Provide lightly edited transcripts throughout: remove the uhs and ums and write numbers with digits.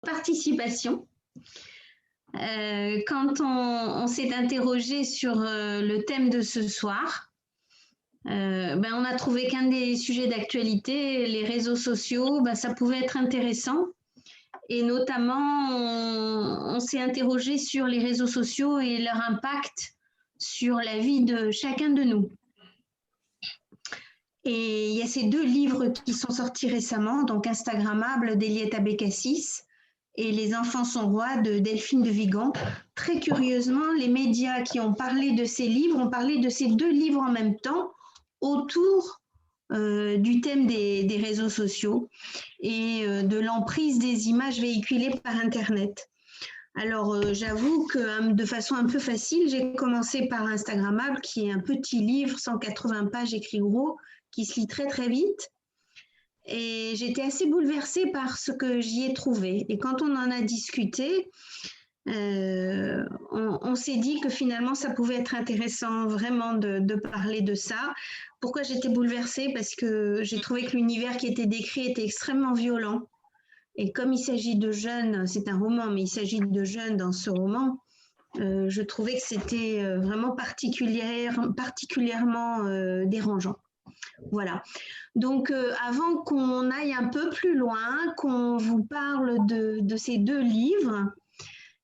participation. Quand on s'est interrogé sur le thème de ce soir, on a trouvé qu'un des sujets d'actualité, les réseaux sociaux, ça pouvait être intéressant. Et notamment, on s'est interrogé sur les réseaux sociaux et leur impact sur la vie de chacun de nous. Et il y a ces 2 livres qui sont sortis récemment, donc Instagrammable d'Eliette Abécassis et Les enfants sont rois de Delphine de Vigan. Très curieusement, les médias qui ont parlé de ces livres ont parlé de ces 2 livres en même temps autour du thème des réseaux sociaux et de l'emprise des images véhiculées par Internet. Alors, j'avoue que de façon un peu facile, j'ai commencé par Instagrammable, qui est un petit livre, 180 pages écrit gros, qui se lit très très vite. Et j'étais assez bouleversée par ce que j'y ai trouvé. Et quand on en a discuté, on s'est dit que finalement, ça pouvait être intéressant vraiment de parler de ça. Pourquoi j'étais bouleversée? Parce que j'ai trouvé que l'univers qui était décrit était extrêmement violent. Et comme il s'agit de jeunes, c'est un roman, mais il s'agit de jeunes dans ce roman, je trouvais que c'était vraiment particulièrement dérangeant. Voilà. Donc, avant qu'on aille un peu plus loin, qu'on vous parle de ces 2 livres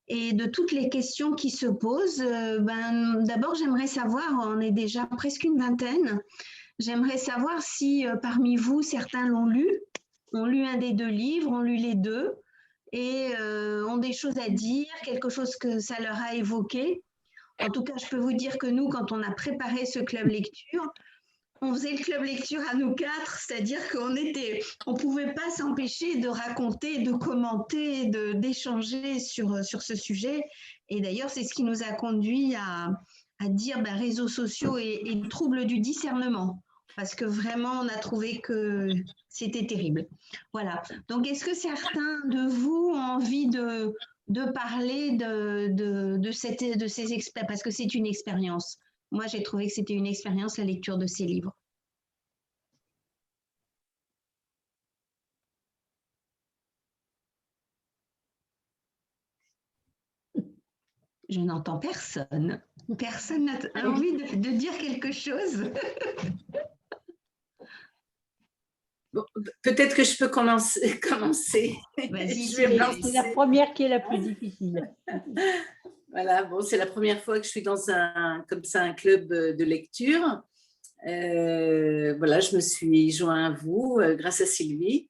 et de toutes les questions qui se posent, d'abord, j'aimerais savoir, on est déjà presque une vingtaine, j'aimerais savoir si parmi vous, certains l'ont lu, ont lu un des 2 livres, ont lu les 2 et ont des choses à dire, quelque chose que ça leur a évoqué. En tout cas, je peux vous dire que nous, quand on a préparé ce club lecture, on faisait le club lecture à nous 4, c'est-à-dire on pouvait pas s'empêcher de raconter, de commenter, d'échanger sur ce sujet. Et d'ailleurs, c'est ce qui nous a conduit à dire réseaux sociaux et troubles du discernement, parce que vraiment, on a trouvé que c'était terrible. Voilà. Donc, est-ce que certains de vous ont envie de parler de ces expériences, parce que c'est une expérience. Moi, j'ai trouvé que c'était une expérience, la lecture de ces livres. Je n'entends personne. Personne n'a envie de dire quelque chose. Bon, peut-être que je peux commencer. Vas-y, c'est la première qui est la plus difficile. Voilà, bon, c'est la première fois que je suis dans un club de lecture. Voilà, je me suis joint à vous grâce à Sylvie.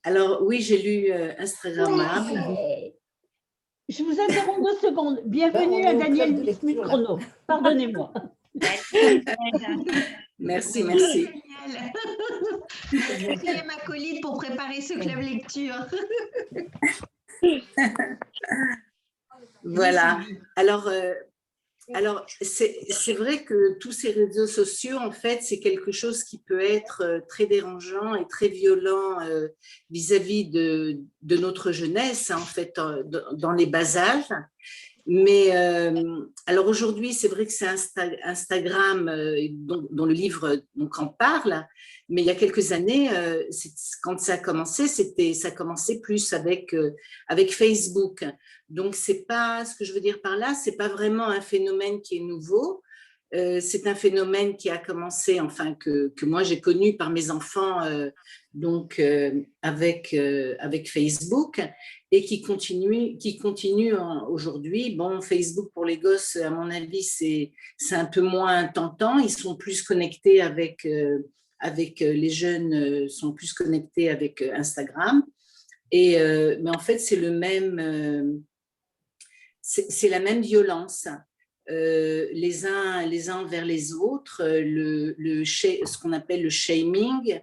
Alors, oui, j'ai lu Instagrammable. Je vous interromps 2 secondes. Bienvenue à Daniel Smith-Chrono. Pardonnez-moi. Merci. J'ai ma colite pour préparer ce club lecture. Voilà. Alors, c'est vrai que tous ces réseaux sociaux, en fait, c'est quelque chose qui peut être très dérangeant et très violent vis-à-vis de notre jeunesse, en fait, dans les bas âges. Mais alors aujourd'hui, c'est vrai que c'est Instagram dont le livre en parle, mais il y a quelques années, quand ça a commencé, ça commençait plus avec Facebook. Donc c'est pas, ce que je veux dire par là, c'est pas vraiment un phénomène qui est nouveau. C'est un phénomène qui a commencé, enfin que moi j'ai connu par mes enfants, avec Facebook, et qui continue aujourd'hui. Bon, Facebook pour les gosses, à mon avis, c'est un peu moins tentant. Ils sont plus connectés avec les jeunes, sont plus connectés avec Instagram. Mais en fait, c'est le même, c'est la même violence. Les uns envers les autres, ce qu'on appelle le shaming.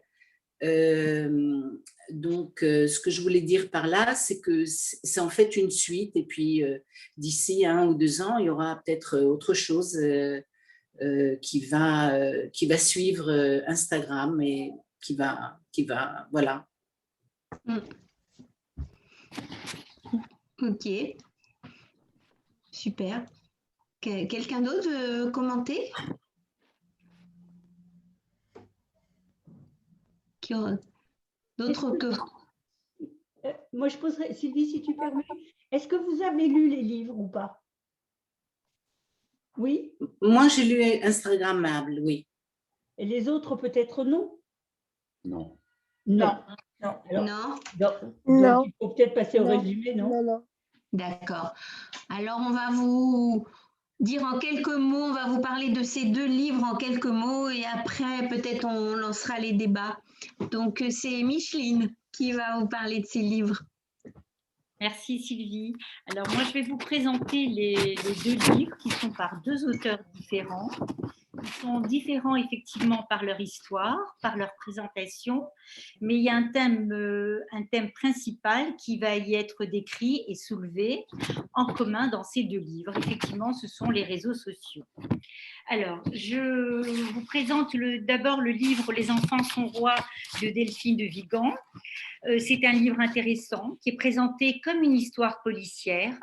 Donc, ce que je voulais dire par là, c'est que c'est en fait une suite, et puis d'ici 1 ou 2 ans, il y aura peut-être autre chose qui va suivre Instagram et qui va voilà. Ok, super. Quelqu'un d'autre veut commenter? D'autres que... moi, je poserais, Sylvie, si tu permets, est-ce que vous avez lu les livres ou pas? Oui? Moi, j'ai lu Instagrammable, oui. Et les autres, peut-être non? Non. Non. Non. Alors, Non? donc, il faut peut-être passer au résumé, non? Non. D'accord. Alors, on va vous dire en quelques mots, on va vous parler de ces deux livres en quelques mots et après, peut-être, on lancera les débats. Donc, c'est Micheline qui va vous parler de ces livres. Merci Sylvie. Alors moi je vais vous présenter les deux livres qui sont par deux auteurs différents. Ils sont différents effectivement par leur histoire, par leur présentation, mais il y a un thème principal qui va y être décrit et soulevé en commun dans ces deux livres. Effectivement, ce sont les réseaux sociaux. Alors, je vous présente d'abord le livre « Les enfants sont rois » de Delphine de Vigan. C'est un livre intéressant qui est présenté comme une histoire policière.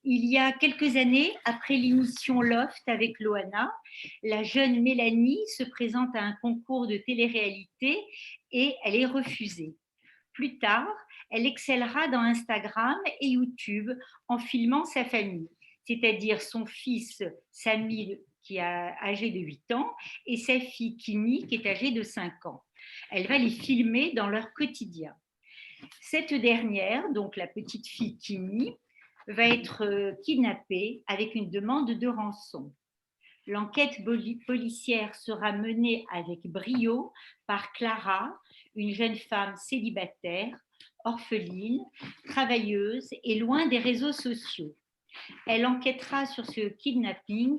Il y a quelques années, après l'émission Loft avec Loana, la jeune Mélanie se présente à un concours de télé-réalité et elle est refusée. Plus tard, elle excellera dans Instagram et YouTube en filmant sa famille, c'est-à-dire son fils Samy qui est âgé de 8 ans et sa fille Kimi qui est âgée de 5 ans. Elle va les filmer dans leur quotidien. Cette dernière, donc la petite fille Kimi, va être kidnappée avec une demande de rançon. L'enquête policière sera menée avec brio par Clara, une jeune femme célibataire, orpheline, travailleuse et loin des réseaux sociaux. Elle enquêtera sur ce kidnapping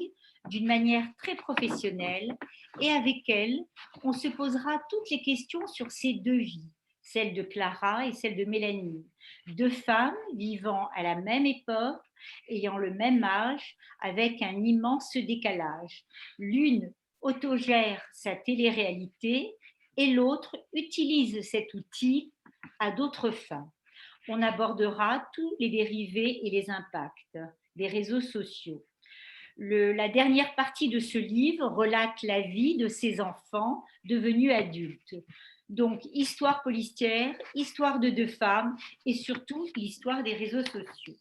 d'une manière très professionnelle et avec elle, on se posera toutes les questions sur ces deux vies, celle de Clara et celle de Mélanie, deux femmes vivant à la même époque, ayant le même âge, avec un immense décalage. L'une autogère sa télé-réalité et l'autre utilise cet outil à d'autres fins. On abordera tous les dérivés et les impacts des réseaux sociaux. La dernière partie de ce livre relate la vie de ces enfants devenus adultes. Donc, histoire policière, histoire de deux femmes et surtout l'histoire des réseaux sociaux.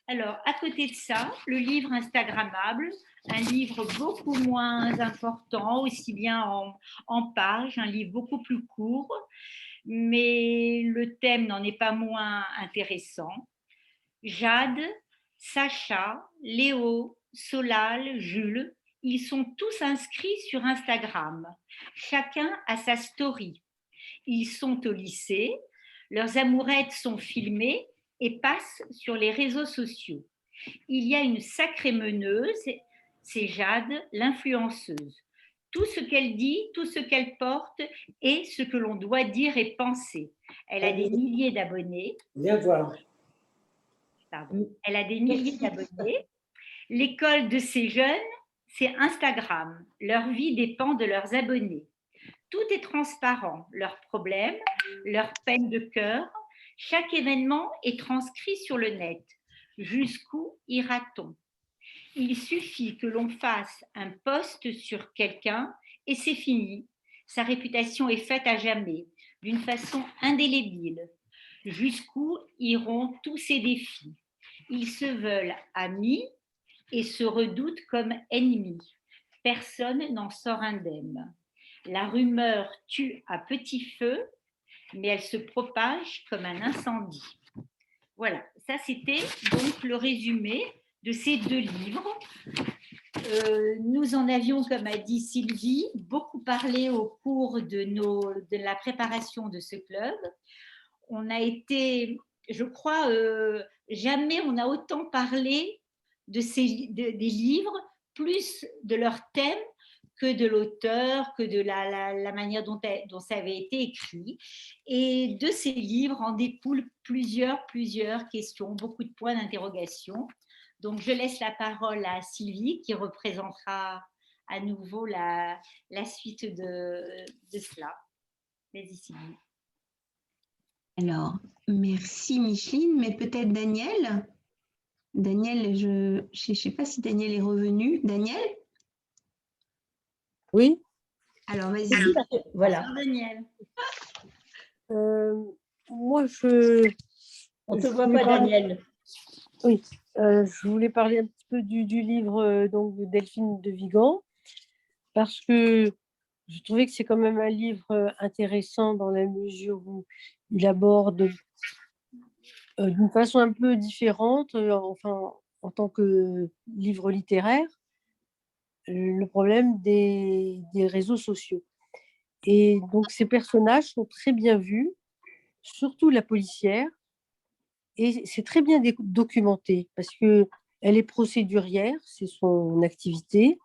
Alors, à côté de ça, le livre Instagrammable, un livre beaucoup moins important, aussi bien en pages, un livre beaucoup plus court, mais le thème n'en est pas moins intéressant. Jade, Sacha, Léo, Solal, Jules, ils sont tous inscrits sur Instagram. Chacun a sa story. Ils sont au lycée, leurs amourettes sont filmées et passent sur les réseaux sociaux. Il y a une sacrée meneuse, c'est Jade, l'influenceuse. Tout ce qu'elle dit, tout ce qu'elle porte est ce que l'on doit dire et penser. Elle a des milliers d'abonnés. Viens voir. Elle a des milliers d'abonnés. L'école de ces jeunes, c'est Instagram. Leur vie dépend de leurs abonnés. Tout est transparent, leurs problèmes, leurs peines de cœur. Chaque événement est transcrit sur le net. Jusqu'où ira-t-on? Il suffit que l'on fasse un post sur quelqu'un et c'est fini. Sa réputation est faite à jamais, d'une façon indélébile. Jusqu'où iront tous ces défis? Ils se veulent amis et se redoutent comme ennemis. Personne n'en sort indemne. La rumeur tue à petit feu, mais elle se propage comme un incendie. Voilà, ça c'était donc le résumé de ces deux livres. Nous en avions, comme a dit Sylvie, beaucoup parlé au cours de la préparation de ce club. On a été, je crois, jamais on a autant parlé des livres, plus de leur thème que de l'auteur, que de la manière dont ça avait été écrit. Et de ces livres en découlent plusieurs questions, beaucoup de points d'interrogation. Donc, je laisse la parole à Sylvie qui représentera à nouveau la suite de cela. Vas-y, Sylvie. Alors, merci Micheline, mais peut-être Daniel. Daniel, je ne sais pas si Daniel est revenu. Daniel? Oui. Alors, vas-y. Voilà. Daniel. moi, je On ne te je voit voulais pas, parler, Daniel. je voulais parler un petit peu du livre donc, de Delphine de Vigan, parce que je trouvais que c'est quand même un livre intéressant dans la mesure où il aborde d'une façon un peu différente, enfin, en tant que livre littéraire, le problème des réseaux sociaux. Et donc, ces personnages sont très bien vus, surtout la policière, et c'est très bien documenté parce qu'elle est procédurière, c'est son activité,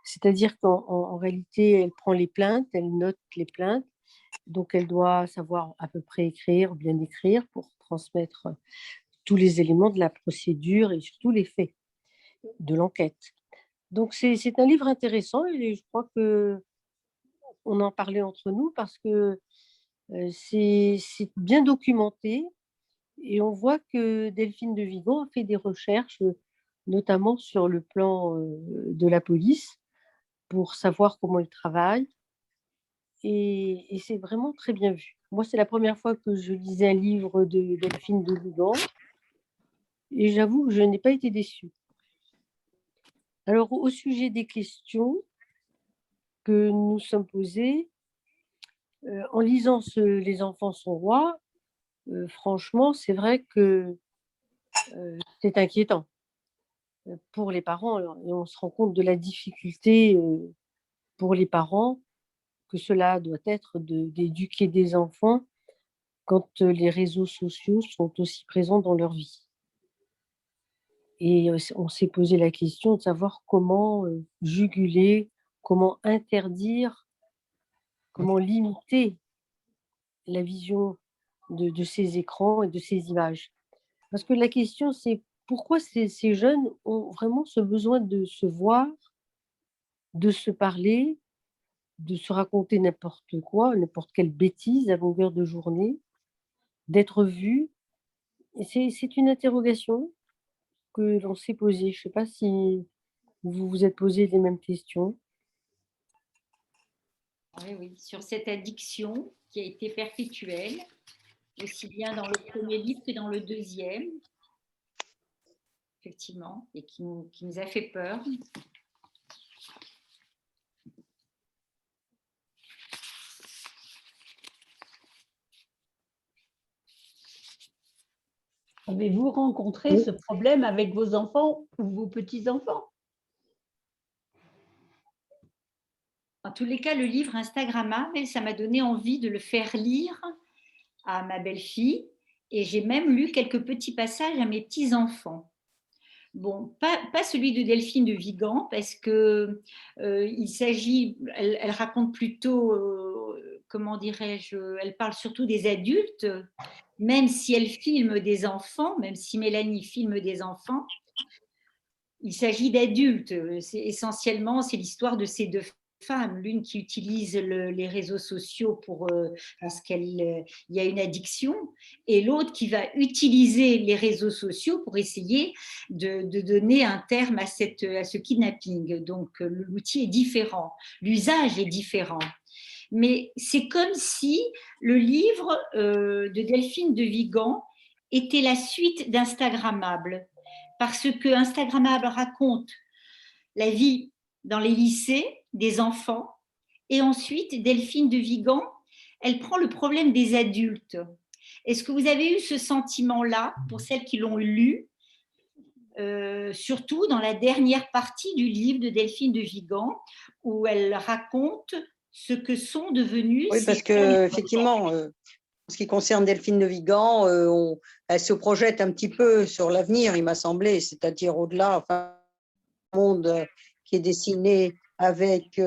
c'est-à-dire qu'en réalité, elle prend les plaintes, elle note les plaintes, donc elle doit savoir à peu près écrire, bien écrire pour transmettre tous les éléments de la procédure et surtout les faits de l'enquête. Donc c'est un livre intéressant et je crois que on en parlait entre nous parce que c'est bien documenté et on voit que Delphine de Vigan a fait des recherches, notamment sur le plan de la police, pour savoir comment ils travaillent et c'est vraiment très bien vu. Moi, c'est la première fois que je lisais un livre de Delphine de Vigan et j'avoue que je n'ai pas été déçue. Alors, au sujet des questions que nous sommes posées, en lisant Les enfants sont rois, franchement, c'est vrai que c'est inquiétant pour les parents. Et on se rend compte de la difficulté pour les parents que cela doit être d'éduquer des enfants quand les réseaux sociaux sont aussi présents dans leur vie. Et on s'est posé la question de savoir comment juguler, comment interdire, comment limiter la vision de ces écrans et de ces images. Parce que la question, c'est pourquoi ces jeunes ont vraiment ce besoin de se voir, de se parler, de se raconter n'importe quoi, n'importe quelle bêtise à longueur de journée, d'être vus. Et c'est une interrogation que l'on s'est posée. Je ne sais pas si vous vous êtes posé les mêmes questions. Oui, oui, sur cette addiction qui a été perpétuelle, aussi bien dans le premier livre que dans le deuxième, effectivement, et qui nous a fait peur. Avez-vous rencontré ce problème avec vos enfants ou vos petits-enfants? En tous les cas, le livre Instagrammable, ça m'a donné envie de le faire lire à ma belle-fille et j'ai même lu quelques petits passages à mes petits-enfants. Bon, pas celui de Delphine de Vigan, parce que il s'agit, elle raconte plutôt, comment dirais-je, elle parle surtout des adultes, même si elle filme des enfants, même si Mélanie filme des enfants, il s'agit d'adultes. Essentiellement, c'est l'histoire de ces deux femmes, l'une qui utilise les réseaux sociaux parce qu'il y a une addiction, et l'autre qui va utiliser les réseaux sociaux pour essayer de donner un terme à ce kidnapping. Donc l'outil est différent, l'usage est différent. Mais c'est comme si le livre de Delphine de Vigan était la suite d'Instagrammable, parce que Instagrammable raconte la vie dans les lycées des enfants, et ensuite Delphine de Vigan, elle prend le problème des adultes. Est-ce que vous avez eu ce sentiment-là pour celles qui l'ont lu, surtout dans la dernière partie du livre de Delphine de Vigan, où elle raconte ce que sont devenus… Oui, parce qu'effectivement, en ce qui concerne Delphine de Vigan, elle se projette un petit peu sur l'avenir, il m'a semblé, c'est-à-dire au-delà, enfin, un monde qui est dessiné avec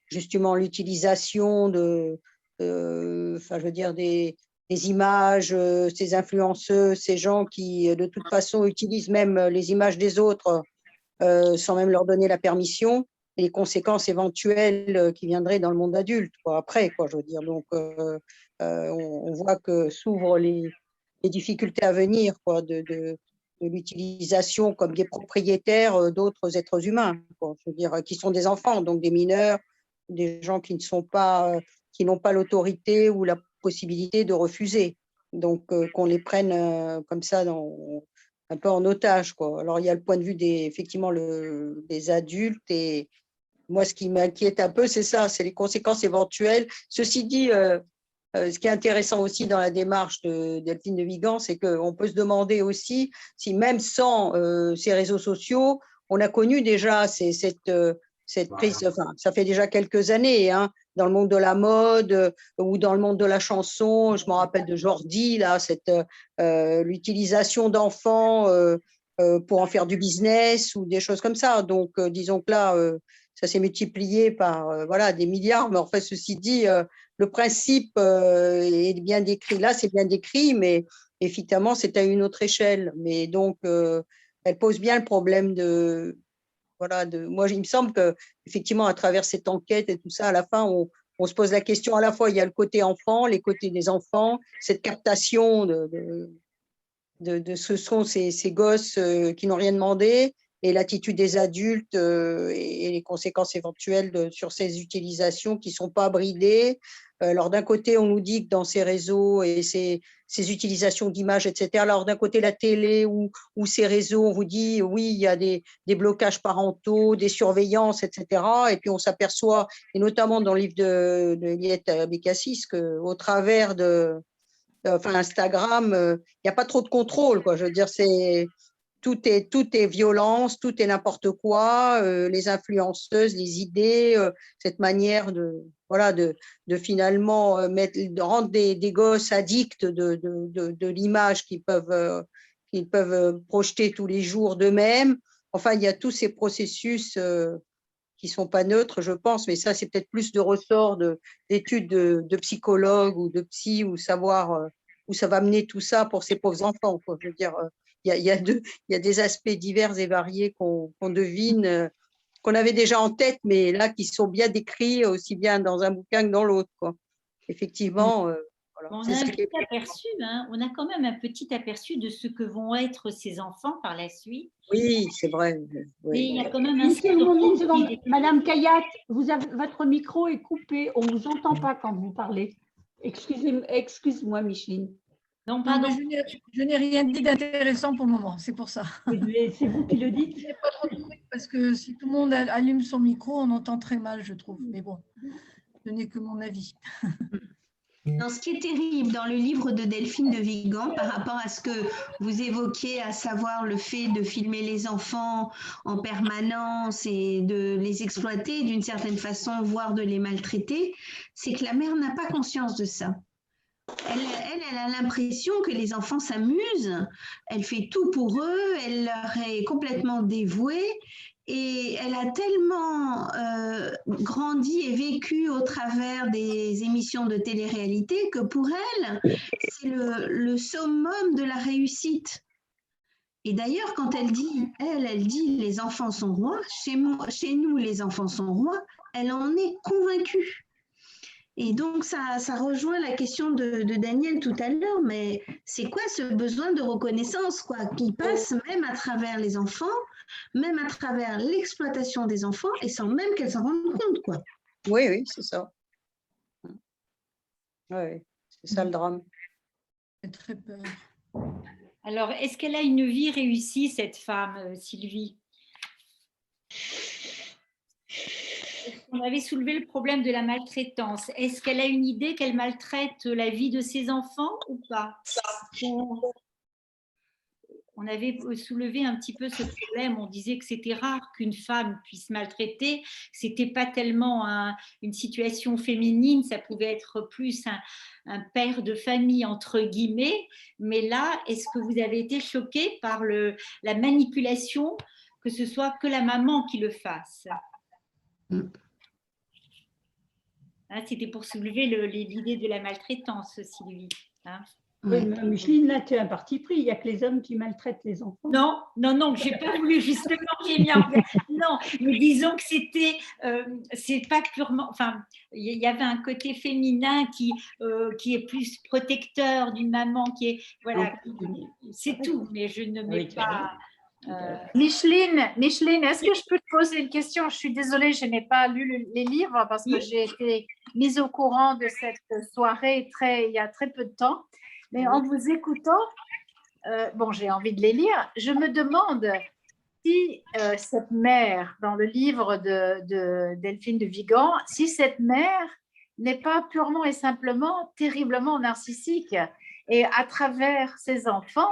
justement l'utilisation enfin, je veux dire, des images, ces influenceux, ces gens qui, de toute façon, utilisent même les images des autres sans même leur donner la permission, et les conséquences éventuelles qui viendraient dans le monde adulte, quoi, après, quoi, je veux dire. Donc, on voit que s'ouvrent les difficultés à venir, quoi, de l'utilisation comme des propriétaires d'autres êtres humains, quoi, je veux dire, qui sont des enfants, donc des mineurs, des gens qui ne sont pas, qui n'ont pas l'autorité ou la possibilité de refuser. Donc, qu'on les prenne comme ça un peu en otage, quoi. Alors, il y a le point de vue effectivement des adultes, et moi, ce qui m'inquiète un peu, c'est ça, c'est les conséquences éventuelles. Ceci dit, ce qui est intéressant aussi dans la démarche de Delphine de Vigan, c'est qu'on peut se demander aussi si même sans ces réseaux sociaux, on a connu déjà cette prise, enfin, ça fait déjà quelques années, hein, dans le monde de la mode ou dans le monde de la chanson. Je me rappelle de Jordi, là, l'utilisation d'enfants pour en faire du business ou des choses comme ça. Donc, disons que là, ça s'est multiplié par voilà, des milliards. Mais en fait, ceci dit, le principe est bien décrit. Là, c'est bien décrit, mais effectivement, c'est à une autre échelle. Mais donc, elle pose bien le problème moi, il me semble qu'effectivement, à travers cette enquête et tout ça, à la fin, on se pose la question, à la fois, il y a le côté enfant, les côtés des enfants, cette captation de ce sont ces gosses qui n'ont rien demandé, et l'attitude des adultes et les conséquences éventuelles sur ces utilisations qui ne sont pas bridées. Alors, d'un côté, on nous dit que dans ces réseaux et ces utilisations d'images, etc., alors d'un côté, la télé ou ces réseaux, on vous dit, oui, il y a des blocages parentaux, des surveillances, etc. Et puis, on s'aperçoit, et notamment dans le livre de Liette Bécassis, qu'au travers Instagram, il n'y a pas trop de contrôle, quoi. Je veux dire, tout est violence, tout est n'importe quoi, les influenceuses, les idées, cette manière de finalement de rendre des gosses addicts de l'image qu'ils peuvent projeter tous les jours d'eux-mêmes. Enfin, il y a tous ces processus qui ne sont pas neutres, je pense, mais ça, c'est peut-être plus de ressort d'études de psychologues ou de psy, ou savoir où ça va mener tout ça pour ces pauvres enfants, quoi. Je veux dire, il y a des aspects divers et variés qu'on devine, qu'on avait déjà en tête, mais là, qui sont bien décrits aussi bien dans un bouquin que dans l'autre, quoi. Effectivement, voilà. On a un petit aperçu, hein, on a quand même un petit aperçu de ce que vont être ces enfants par la suite. Oui, c'est vrai. Mais il y a quand même un Une seconde. Madame Kayat, votre micro est coupé, on ne vous entend pas quand vous parlez. Excuse-moi, Micheline. Non, pardon. Je n'ai rien dit d'intéressant pour le moment, c'est pour ça. C'est vous qui le dites. Je n'ai pas trop de trucs parce que si tout le monde allume son micro, on entend très mal, je trouve. Mais bon, ce n'est que mon avis. Non, ce qui est terrible dans le livre de Delphine de Vigan par rapport à ce que vous évoquiez, à savoir le fait de filmer les enfants en permanence et de les exploiter d'une certaine façon, voire de les maltraiter, c'est que la mère n'a pas conscience de ça. Elle a l'impression que les enfants s'amusent, elle fait tout pour eux, elle leur est complètement dévouée. Et elle a tellement grandi et vécu au travers des émissions de télé-réalité que pour elle, c'est le summum de la réussite. Et d'ailleurs, quand elle dit les enfants sont rois, chez nous les enfants sont rois, elle en est convaincue. Et donc, ça rejoint la question de Daniel tout à l'heure, mais c'est quoi ce besoin de reconnaissance, quoi, qui passe même à travers les enfants, même à travers l'exploitation des enfants, et sans même qu'elles s'en rendent compte, quoi. Oui, c'est ça. Oui, c'est ça le drame. J'ai très peur. Alors, est-ce qu'elle a une vie réussie, cette femme, Sylvie? On avait soulevé le problème de la maltraitance. Est-ce qu'elle a une idée qu'elle maltraite la vie de ses enfants ou pas? On avait soulevé un petit peu ce problème. On disait que c'était rare qu'une femme puisse maltraiter. C'était pas tellement une situation féminine. Ça pouvait être plus un père de famille, entre guillemets. Mais là, est-ce que vous avez été choquée par la manipulation, que ce soit que la maman qui le fasse? Hein, c'était pour soulever l'idée de la maltraitance, Sylvie. Hein. Oui, mais Micheline, là, tu as un parti pris. Il n'y a que les hommes qui maltraitent les enfants. Non, je n'ai pas voulu, justement, j'ai mis en place. Non, mais disons que c'est pas purement. Enfin, il y avait un côté féminin qui est plus protecteur d'une maman, qui est. Voilà, c'est tout, mais je ne mets pas. Micheline, est-ce que je peux te poser une question? Je suis désolée, je n'ai pas lu les livres parce que j'ai été mise au courant de cette soirée il y a très peu de temps. Mais en vous écoutant, bon, j'ai envie de les lire, je me demande si cette mère, dans le livre de Delphine de Vigan, si cette mère n'est pas purement et simplement terriblement narcissique. Et à travers ses enfants,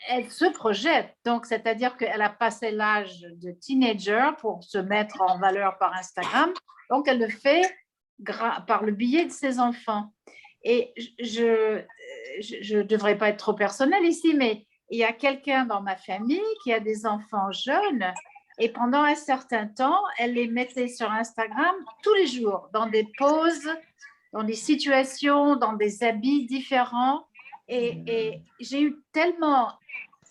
elle se projette. Donc, c'est-à-dire qu'elle a passé l'âge de teenager pour se mettre en valeur par Instagram. Donc, elle le fait par le biais de ses enfants. Et je ne devrais pas être trop personnelle ici, mais il y a quelqu'un dans ma famille qui a des enfants jeunes et pendant un certain temps, elle les mettait sur Instagram tous les jours, dans des poses, dans des situations, dans des habits différents. Et j'ai eu tellement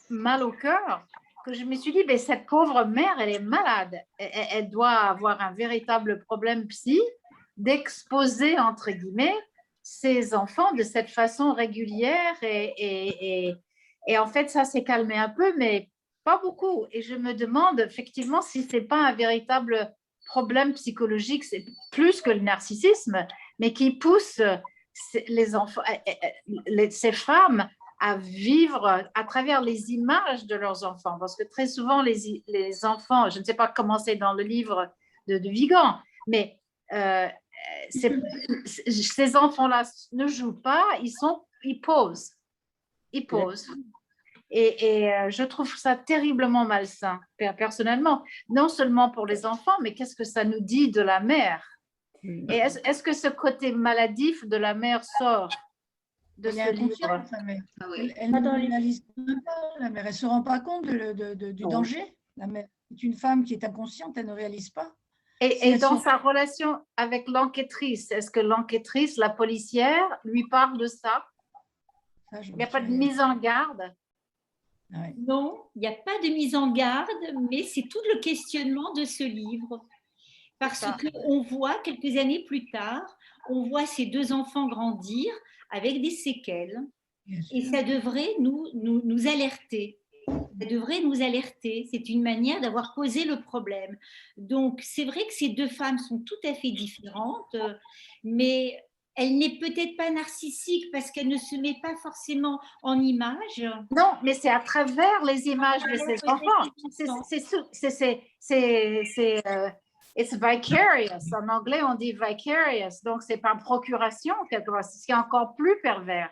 mal au cœur que je me suis dit, ben, cette pauvre mère, elle est malade. Elle doit avoir un véritable problème psy d'exposer, entre guillemets, ses enfants de cette façon régulière. Et en fait, ça s'est calmé un peu, mais pas beaucoup. Et je me demande effectivement si ce n'est pas un véritable problème psychologique, c'est plus que le narcissisme, mais qui pousse les enfants, ces femmes à vivre à travers les images de leurs enfants. Parce que très souvent, les enfants, je ne sais pas comment c'est dans le livre de Vigan, mais ces enfants-là ne jouent pas, ils posent. Ils posent. Et je trouve ça terriblement malsain, personnellement. Non seulement pour les enfants, mais qu'est-ce que ça nous dit de la mère? Et est-ce que ce côté maladif de la mère sort de ce livre? Elle ne réalise pas, la mère. Elle ne se rend pas compte du danger. La mère est une femme qui est inconsciente, elle ne réalise pas. Et dans sa relation avec l'enquêtrice, est-ce que l'enquêtrice, la policière, lui parle de ça? Il n'y a pas de mise en garde? Ouais. Non, il n'y a pas de mise en garde, mais c'est tout le questionnement de ce livre. Parce qu'on voit, quelques années plus tard, on voit ces deux enfants grandir avec des séquelles. Et ça devrait nous alerter. Ça devrait nous alerter. C'est une manière d'avoir posé le problème. Donc, c'est vrai que ces deux femmes sont tout à fait différentes, mais elle n'est peut-être pas narcissique parce qu'elle ne se met pas forcément en image. Non, mais c'est à travers les images de ses enfants. It's vicarious. En anglais, on dit vicarious. Donc, c'est par procuration, quelque chose. C'est encore plus pervers.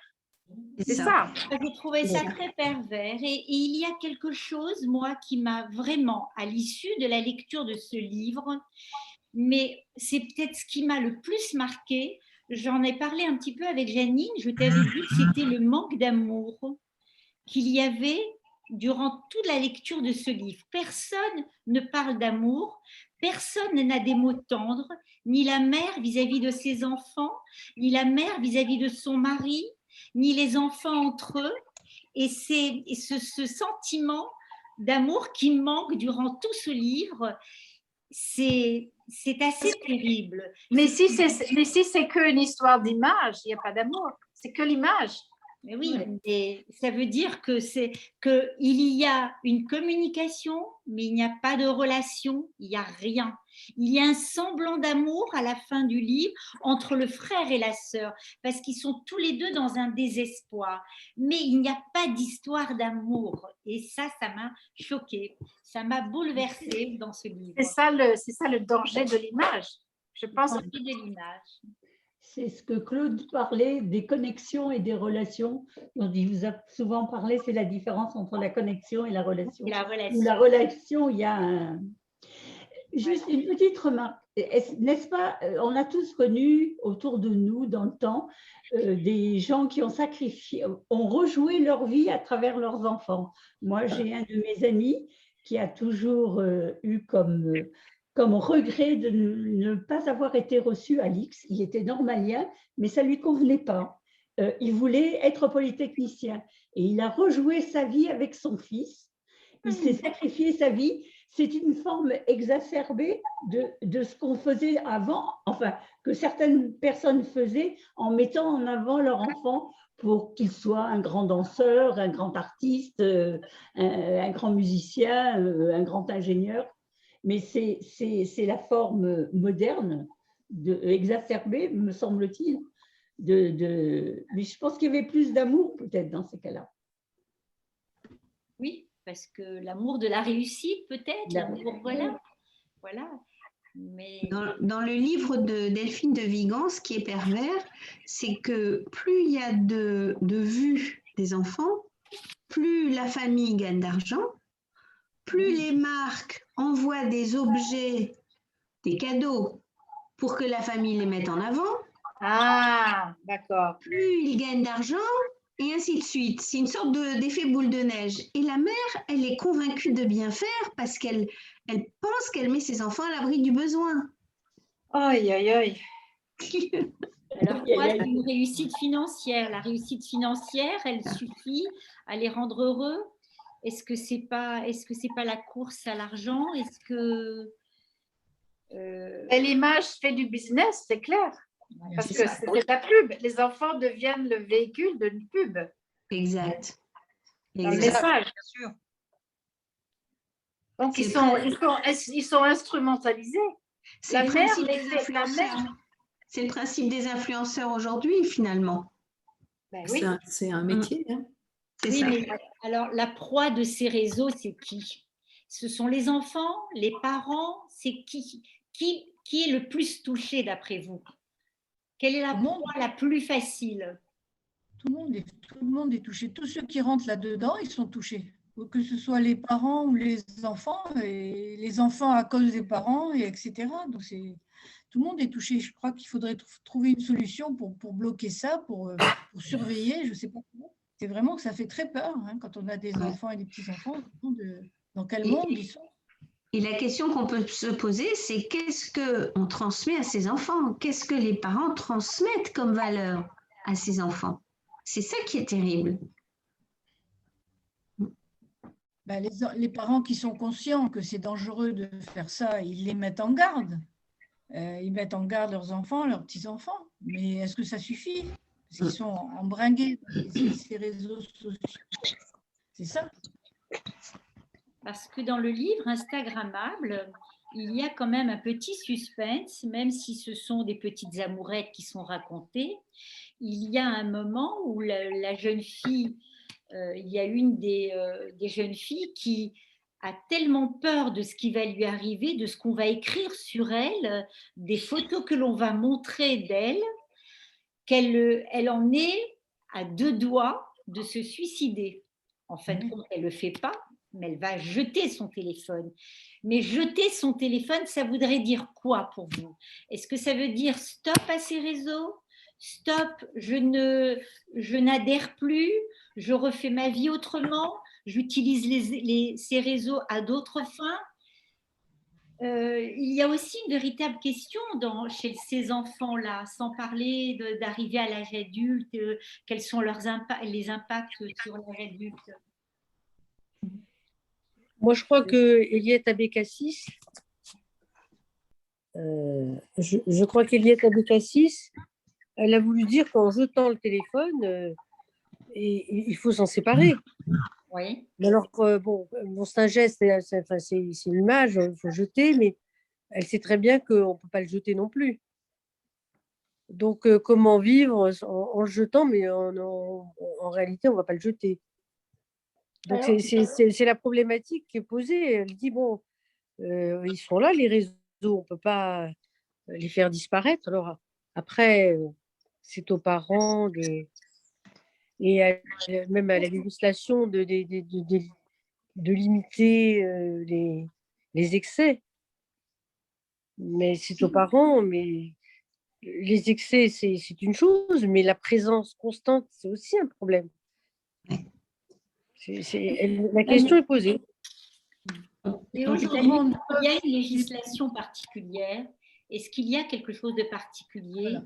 C'est ça. J'ai trouvé ça très pervers. Et il y a quelque chose, moi, qui m'a vraiment, à l'issue de la lecture de ce livre, mais c'est peut-être ce qui m'a le plus marqué. J'en ai parlé un petit peu avec Janine. Je t'avais dit que c'était le manque d'amour qu'il y avait durant toute la lecture de ce livre. Personne ne parle d'amour, personne n'a des mots tendres, ni la mère vis-à-vis de ses enfants, ni la mère vis-à-vis de son mari, ni les enfants entre eux. Et c'est ce sentiment d'amour qui manque durant tout ce livre, c'est assez terrible. Mais si c'est qu'une histoire d'image, il n'y a pas d'amour, c'est que l'image. Mais oui, mais ça veut dire que qu'il y a une communication, mais il n'y a pas de relation, il n'y a rien. Il y a un semblant d'amour à la fin du livre entre le frère et la sœur, parce qu'ils sont tous les deux dans un désespoir. Mais il n'y a pas d'histoire d'amour. Et ça m'a choquée. Ça m'a bouleversée dans ce livre. C'est ça le danger de l'image. Je pense le danger de l'image. C'est ce que Claude parlait des connexions et des relations. dont il vous a souvent parlé, c'est la différence entre la connexion et la relation. La relation. La relation, il y a juste une petite remarque. N'est-ce pas, on a tous connu autour de nous dans le temps des gens qui ont sacrifié, ont rejoué leur vie à travers leurs enfants. Moi, j'ai un de mes amis qui a toujours eu comme regret de ne pas avoir été reçu à l'X. Il était normalien, mais ça ne lui convenait pas. Il voulait être polytechnicien et il a rejoué sa vie avec son fils. Il s'est sacrifié sa vie. C'est une forme exacerbée de ce qu'on faisait avant, enfin, que certaines personnes faisaient en mettant en avant leur enfant pour qu'il soit un grand danseur, un grand artiste, un grand musicien, un grand ingénieur. Mais c'est la forme moderne exacerbée, me semble-t-il, Mais je pense qu'il y avait plus d'amour peut-être dans ces cas-là. Oui, parce que l'amour de la réussite, peut-être, l'amour, voilà. Mais... Dans le livre de Delphine de Vigan, ce qui est pervers, c'est que plus il y a de vues des enfants, plus la famille gagne d'argent, plus les marques envoient des objets, des cadeaux, pour que la famille les mette en avant. Ah, d'accord. Plus ils gagnent d'argent, et ainsi de suite. C'est une sorte d'effet boule de neige. Et la mère, elle est convaincue de bien faire parce qu'elle pense qu'elle met ses enfants à l'abri du besoin. Aïe, aïe, aïe. Alors, quoi, c'est une réussite financière? La réussite financière, elle suffit à les rendre heureux? Est-ce que c'est pas la course à l'argent? Est-ce que l'image fait du business, c'est clair. Parce que c'est de la pub. Les enfants deviennent le véhicule d'une pub. Exact. Dans le message. Bien sûr. Donc, ils sont instrumentalisés. C'est le principe des influenceurs. C'est le principe des influenceurs aujourd'hui, finalement. Ben oui. C'est un métier. Hein. C'est oui, ça. mais alors, la proie de ces réseaux, c'est qui? Ce sont les enfants, les parents, c'est qui est le plus touché d'après vous? Quelle est la proie la plus facile? Tout le monde est touché. Tous ceux qui rentrent là-dedans, ils sont touchés. Que ce soit les parents ou les enfants, et les enfants à cause des parents, et etc. Donc, tout le monde est touché. Je crois qu'il faudrait trouver une solution pour bloquer ça, pour surveiller, je ne sais pas comment. C'est vraiment que ça fait très peur hein, quand on a des enfants et des petits-enfants. Dans quel monde ils sont? Et la question qu'on peut se poser, c'est qu'est-ce qu'on transmet à ces enfants? Qu'est-ce que les parents transmettent comme valeur à ces enfants? C'est ça qui est terrible. Ben, les parents qui sont conscients que c'est dangereux de faire ça, ils les mettent en garde. Ils mettent en garde leurs enfants, leurs petits-enfants. Mais est-ce que ça suffit? Parce qu'ils sont embringués dans ces réseaux sociaux. C'est ça. Parce que dans le livre Instagrammable, il y a quand même un petit suspense, même si ce sont des petites amourettes qui sont racontées. Il y a un moment où la jeune fille, il y a une des jeunes filles qui a tellement peur de ce qui va lui arriver, de ce qu'on va écrire sur elle, des photos que l'on va montrer d'elle, qu'elle en est à 2 doigts de se suicider. En fait, elle ne le fait pas, mais elle va jeter son téléphone. Mais jeter son téléphone, ça voudrait dire quoi pour vous? Est-ce que ça veut dire stop à ces réseaux? Stop, je n'adhère plus, je refais ma vie autrement, j'utilise ces réseaux à d'autres fins? Il y a aussi une véritable question chez ces enfants-là, sans parler d'arriver à l'âge adulte, quels sont les impacts sur l'âge adulte? Moi, je crois que Eliette Abécassis, je crois qu'Eliette Abécassis, elle a voulu dire qu'en jetant le téléphone, il faut s'en séparer. Oui. Mais alors, bon, c'est un geste, c'est une image, il faut jeter, mais elle sait très bien qu'on ne peut pas le jeter non plus. Donc, comment vivre en le jetant, mais en réalité, on ne va pas le jeter. Donc, c'est la problématique qui est posée. Elle dit, bon, ils sont là, les réseaux, on ne peut pas les faire disparaître. Alors, après, c'est aux parents et même à la législation de limiter les excès. Mais c'est aux parents, mais les excès, c'est une chose, mais la présence constante, c'est aussi un problème. La question est posée. Et aujourd'hui, il y a une législation particulière. Est-ce qu'il y a quelque chose de particulier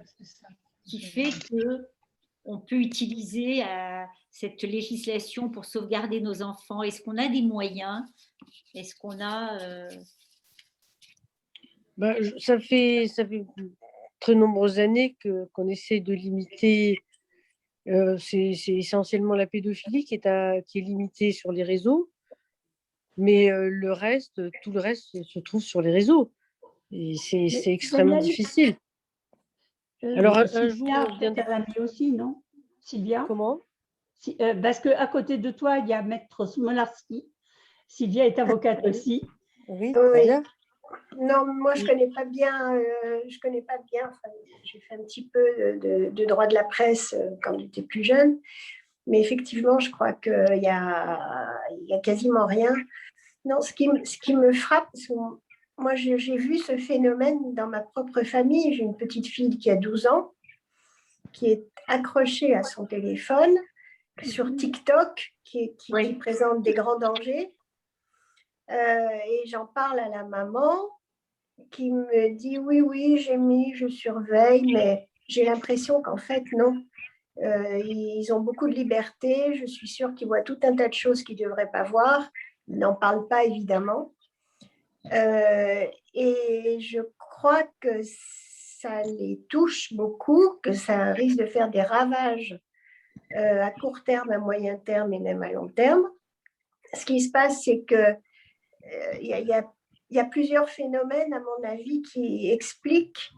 qui fait qu'on peut utiliser cette législation pour sauvegarder nos enfants? Est-ce qu'on a des moyens? Est-ce qu'on a... Ça fait très nombreuses années qu'on essaie de limiter. C'est essentiellement la pédophilie qui est limitée sur les réseaux, mais tout le reste se trouve sur les réseaux. Et c'est extrêmement difficile. Alors, un jour, Sylvia, on viendra- peut-être un ami aussi, non Sylvia Comment? Parce qu'à côté de toi, il y a Maître Smolarski. Sylvia est avocate aussi. Oui, Oui. bien. Non, moi je connais pas bien. Enfin, j'ai fait un petit peu de droit de la presse quand j'étais plus jeune, mais effectivement, je crois qu'il y a quasiment rien. Non, ce qui me frappe, parce que moi j'ai vu ce phénomène dans ma propre famille. J'ai une petite fille qui a 12 ans, qui est accrochée à son téléphone sur TikTok, qui présente des grands dangers. Et j'en parle à la maman qui me dit oui, j'ai mis, je surveille, mais j'ai l'impression qu'en fait, non. Ils ont beaucoup de liberté. Je suis sûre qu'ils voient tout un tas de choses qu'ils ne devraient pas voir. Ils n'en parlent pas, évidemment. Et je crois que ça les touche beaucoup, que ça risque de faire des ravages à court terme, à moyen terme et même à long terme. Ce qui se passe, c'est que il y a plusieurs phénomènes, à mon avis, qui expliquent.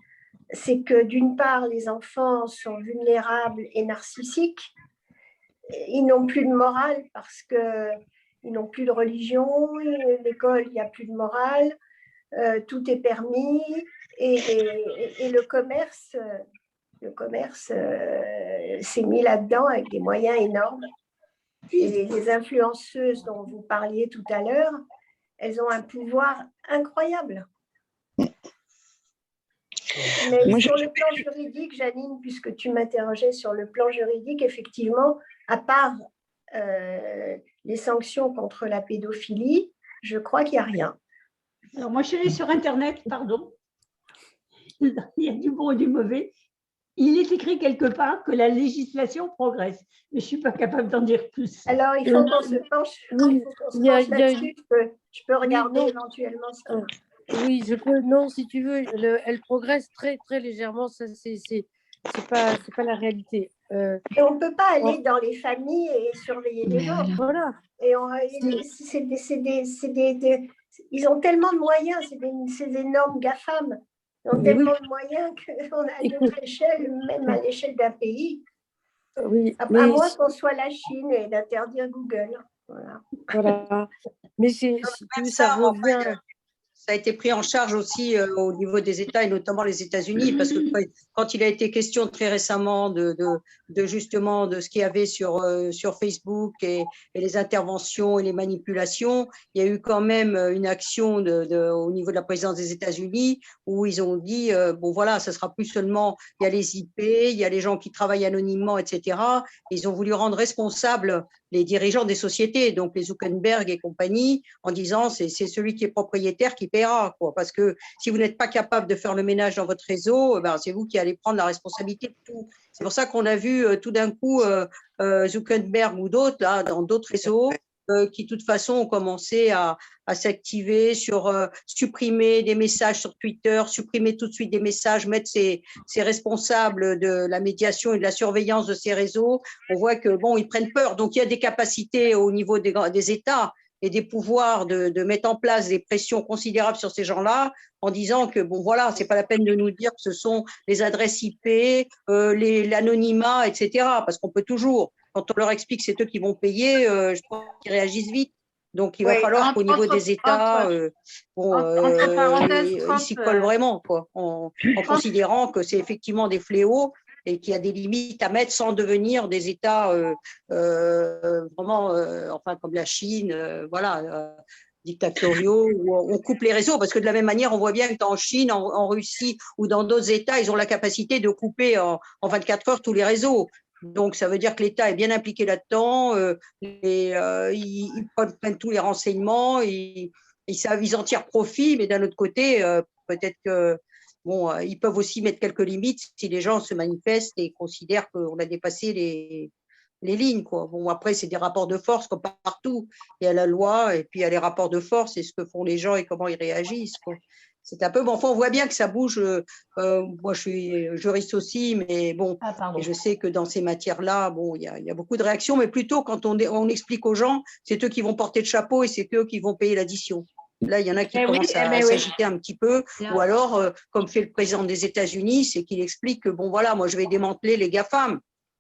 C'est que d'une part, les enfants sont vulnérables et narcissiques. Ils n'ont plus de morale parce qu'ils n'ont plus de religion. L'école, il n'y a plus de morale. Tout est permis. Et le commerce s'est mis là-dedans avec des moyens énormes. Et les influenceuses dont vous parliez tout à l'heure, elles ont un pouvoir incroyable. Mais sur le plan juridique, Janine, puisque tu m'interrogeais sur le plan juridique, effectivement, à part les sanctions contre la pédophilie, je crois qu'il n'y a rien. Alors, moi, je suis allée sur Internet, pardon. Il y a du bon et du mauvais. Il est écrit quelque part que la législation progresse, mais je ne suis pas capable d'en dire plus. Alors, il faut qu'on se penche, là-dessus. Je peux regarder éventuellement. Oui, je peux. Non, si tu veux, elle progresse très, très légèrement. Ça, c'est pas la réalité. Et on ne peut pas aller dans les familles et surveiller les gens. Voilà. Ils ont tellement de moyens, ces énormes GAFAM. Ils ont tellement de moyens qu'on a à notre échelle, même à l'échelle d'un pays. Oui, à moins qu'on soit la Chine et d'interdire Google. Voilà. Mais ça revient. Ça a été pris en charge aussi au niveau des États et notamment les États-Unis, parce que quand il a été question très récemment de justement de ce qu'il y avait sur Facebook et les interventions et les manipulations, il y a eu quand même une action au niveau de la présidence des États-Unis où ils ont dit bon voilà, ça sera plus seulement, il y a les IP, il y a les gens qui travaillent anonymement, etc. Ils ont voulu rendre responsables les dirigeants des sociétés, donc les Zuckerberg et compagnie, en disant c'est celui qui est propriétaire qui paiera, quoi. Parce que si vous n'êtes pas capable de faire le ménage dans votre réseau, ben, c'est vous qui allez prendre la responsabilité de tout. C'est pour ça qu'on a vu tout d'un coup Zuckerberg ou d'autres, là, dans d'autres réseaux, qui de toute façon ont commencé à s'activer sur supprimer des messages sur Twitter, supprimer tout de suite des messages, mettre ces responsables de la médiation et de la surveillance de ces réseaux. On voit que bon, ils prennent peur. Donc il y a des capacités au niveau des États et des pouvoirs de mettre en place des pressions considérables sur ces gens-là en disant que bon voilà, c'est pas la peine de nous dire que ce sont les adresses IP, l'anonymat, etc. Parce qu'on peut toujours, quand on leur explique que c'est eux qui vont payer, je pense qu'ils réagissent vite. Donc il va falloir qu'au niveau des États, ils s'y collent vraiment, quoi, en considérant que c'est effectivement des fléaux et qu'il y a des limites à mettre sans devenir des États vraiment, enfin comme la Chine, voilà, dictatoriaux, où on coupe les réseaux, parce que de la même manière, on voit bien qu'en Chine, en Russie ou dans d'autres États, ils ont la capacité de couper en 24 heures tous les réseaux. Donc, ça veut dire que l'État est bien impliqué là-dedans, ils prennent tous les renseignements, ils en tirent profit, mais d'un autre côté, peut-être que bon, ils peuvent aussi mettre quelques limites si les gens se manifestent et considèrent qu'on a dépassé les lignes, quoi. Bon, après, c'est des rapports de force comme partout. Il y a la loi et puis il y a les rapports de force et ce que font les gens et comment ils réagissent, quoi. C'est un peu, bon, enfin, on voit bien que ça bouge. Moi, je suis juriste aussi, mais bon, et je sais que dans ces matières-là, bon, il y a beaucoup de réactions, mais plutôt quand on explique aux gens, c'est eux qui vont porter le chapeau et c'est eux qui vont payer l'addition. Là, il y en a qui Eh oui, commencent eh à ben oui. s'agiter un petit peu, ou alors, comme fait le président des États-Unis, c'est qu'il explique que, bon, voilà, moi, je vais démanteler les GAFAM.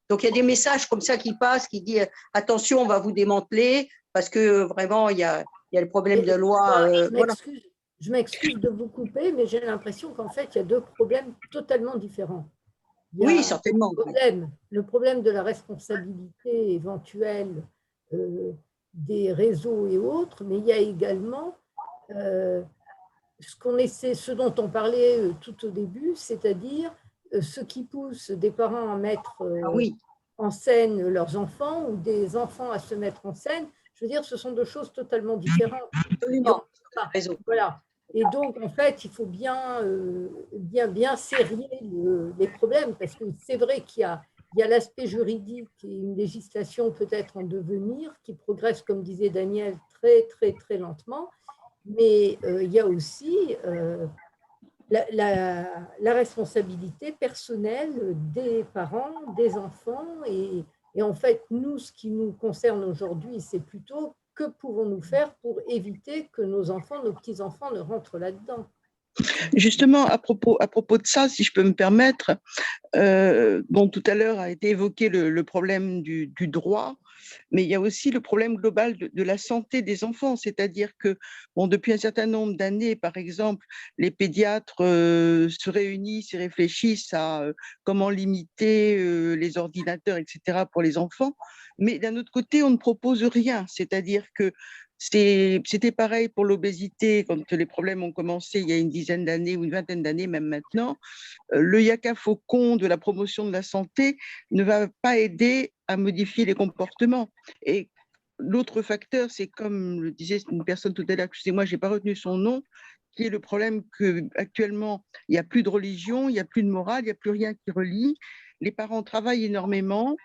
Donc, il y a des messages comme ça qui passent, qui disent, attention, on va vous démanteler, parce que vraiment, il y a le problème de loi. Voilà. Je m'excuse de vous couper, mais j'ai l'impression qu'en fait, il y a deux problèmes totalement différents. Il y a Oui, certainement. le problème de la responsabilité éventuelle des réseaux et autres, mais il y a également ce dont on parlait tout au début, c'est-à-dire ce qui pousse des parents à mettre en scène leurs enfants ou des enfants à se mettre en scène. Je veux dire, ce sont deux choses totalement différentes. Absolument. Voilà. Et donc, en fait, il faut bien serrer les problèmes, parce que c'est vrai qu'il y a l'aspect juridique et une législation peut-être en devenir qui progresse, comme disait Daniel, très, très, très lentement. Mais il y a aussi la responsabilité personnelle des parents, des enfants. Et en fait, nous, ce qui nous concerne aujourd'hui, c'est plutôt que pouvons-nous faire pour éviter que nos enfants, nos petits-enfants ne rentrent là-dedans. Justement, à propos de ça, si je peux me permettre, bon, tout à l'heure a été évoqué le problème du droit, mais il y a aussi le problème global de la santé des enfants, c'est-à-dire que bon, depuis un certain nombre d'années, par exemple, les pédiatres se réunissent et réfléchissent à comment limiter les ordinateurs, etc., pour les enfants, mais d'un autre côté, on ne propose rien, c'est-à-dire que c'était pareil pour l'obésité quand les problèmes ont commencé il y a une dizaine d'années ou une vingtaine d'années, même maintenant. Le yaka faucon de la promotion de la santé ne va pas aider à modifier les comportements. Et l'autre facteur, c'est comme le disait une personne tout à l'heure, excusez-moi, je n'ai pas retenu son nom, qui est le problème qu'actuellement, il n'y a plus de religion, il n'y a plus de morale, il n'y a plus rien qui relie. Les parents travaillent énormément.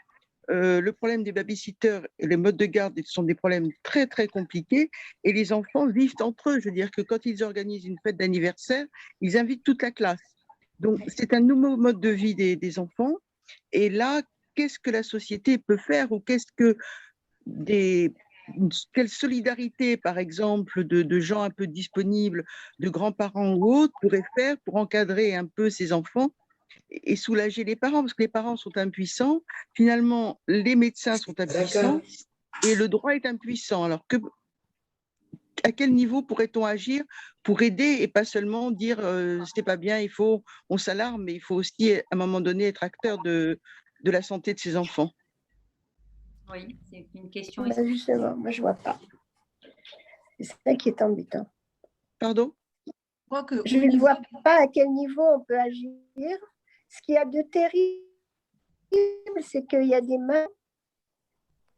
Le problème des babysitters et les modes de garde sont des problèmes très, très compliqués et les enfants vivent entre eux. Je veux dire que quand ils organisent une fête d'anniversaire, ils invitent toute la classe. Donc, c'est un nouveau mode de vie des enfants. Et là, qu'est-ce que la société peut faire ou quelle solidarité, par exemple, de gens un peu disponibles, de grands-parents ou autres, pourraient faire pour encadrer un peu ces enfants et soulager les parents, parce que les parents sont impuissants. Finalement, les médecins sont impuissants et le droit est impuissant. Alors, à quel niveau pourrait-on agir pour aider et pas seulement dire c'est pas bien, on s'alarme, mais il faut aussi, à un moment donné, être acteur de la santé de ses enfants. Oui, c'est une question. Justement, moi, je ne vois pas. C'est ça qui est embêtant. Pardon ? Je ne vois pas à quel niveau on peut agir. Ce qu'il y a de terrible, c'est qu'il y a des mères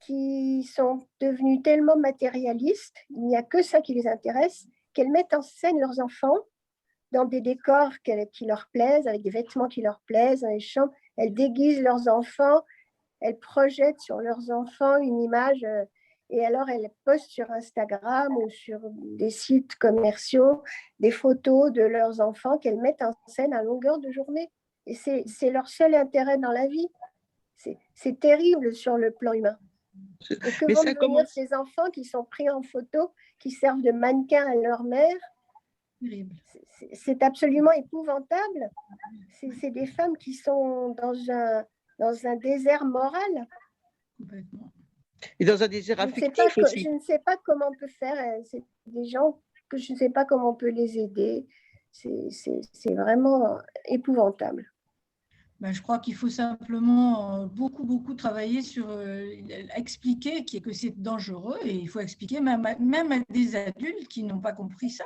qui sont devenues tellement matérialistes, il n'y a que ça qui les intéresse, qu'elles mettent en scène leurs enfants dans des décors qui leur plaisent, avec des vêtements qui leur plaisent, dans les chambres. Elles déguisent leurs enfants, elles projettent sur leurs enfants une image et alors elles postent sur Instagram ou sur des sites commerciaux des photos de leurs enfants qu'elles mettent en scène à longueur de journée. Et c'est leur seul intérêt dans la vie. C'est terrible sur le plan humain. Et que vont devenir ces enfants qui sont pris en photo, qui servent de mannequins à leur mère? C'est absolument épouvantable. C'est des femmes qui sont dans un désert moral. Et dans un désert affectif aussi. Je ne sais pas comment on peut faire. C'est des gens que je ne sais pas comment on peut les aider. C'est vraiment épouvantable. Ben, je crois qu'il faut simplement beaucoup travailler sur expliquer que c'est dangereux et il faut expliquer même à des adultes qui n'ont pas compris ça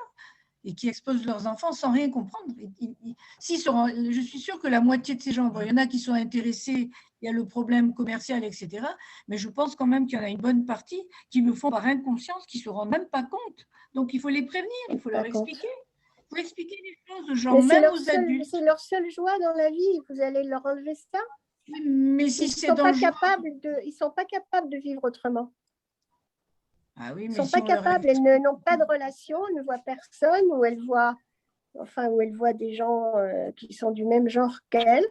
et qui exposent leurs enfants sans rien comprendre. Je suis sûre que la moitié de ces gens, bon, il y en a qui sont intéressés, il y a le problème commercial, etc. Mais je pense quand même qu'il y en a une bonne partie qui le font par inconscience, qui ne se rendent même pas compte. Donc il faut les prévenir, il faut leur expliquer. Il faut expliquer les choses aux gens, même aux adultes. C'est leur seule joie dans la vie. Vous allez leur enlever ça? Mais si c'est dangereux. Ils ne sont pas capables de vivre autrement. Ah oui, ils ne sont pas capables. Elles n'ont pas de relation, elles ne voient personne, ou elles voient des gens qui sont du même genre qu'elles.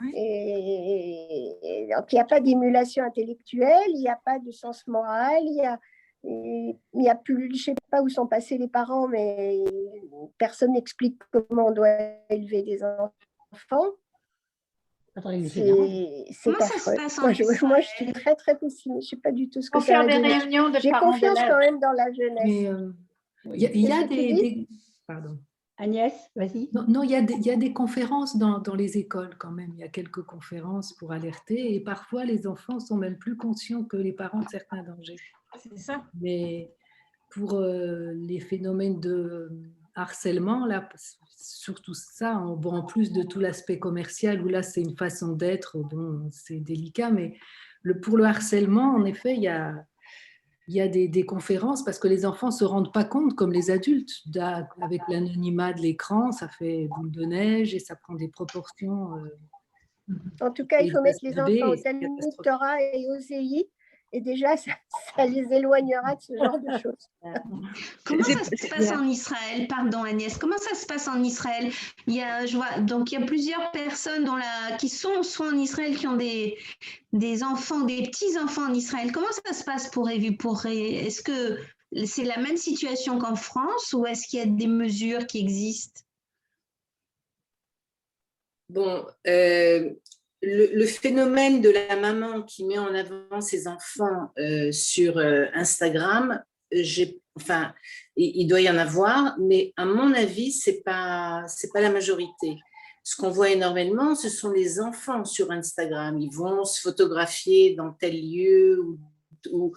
Oui. Et donc, il n'y a pas d'émulation intellectuelle, il n'y a pas de sens moral, il Et il y a plus, je ne sais pas où sont passés les parents, mais personne n'explique comment on doit élever des enfants. C'est affreux. Moi, je suis très, très pessimiste. Je ne sais pas du tout ce que ça va faire des donner. réunions de J'ai parents confiance d'élèves. quand même dans la jeunesse. Mais il y a des... Pardon. Agnès, vas-y. Non, il y a des conférences dans les écoles quand même. Il y a quelques conférences pour alerter et parfois les enfants sont même plus conscients que les parents de certains dangers. C'est ça. Mais pour les phénomènes de harcèlement, là, surtout ça, en plus de tout l'aspect commercial où là c'est une façon d'être, bon, c'est délicat, mais pour le harcèlement, en effet, il y a des conférences parce que les enfants ne se rendent pas compte, comme les adultes, avec l'anonymat de l'écran, ça fait boule de neige et ça prend des proportions. En tout cas, il faut mettre les enfants au Talmud Torah et au CI, et déjà, ça les éloignera de ce genre de choses. Comment ça se passe en Israël? Pardon Agnès, comment ça se passe en Israël? Je vois, donc il y a plusieurs personnes qui sont soit en Israël, qui ont des enfants, des petits-enfants en Israël. Comment ça se passe est-ce que c'est la même situation qu'en France ou est-ce qu'il y a des mesures qui existent? Bon, le phénomène de la maman qui met en avant ses enfants sur Instagram, il doit y en avoir, mais à mon avis, c'est pas la majorité. Ce qu'on voit énormément, ce sont les enfants sur Instagram. Ils vont se photographier dans tel lieu ou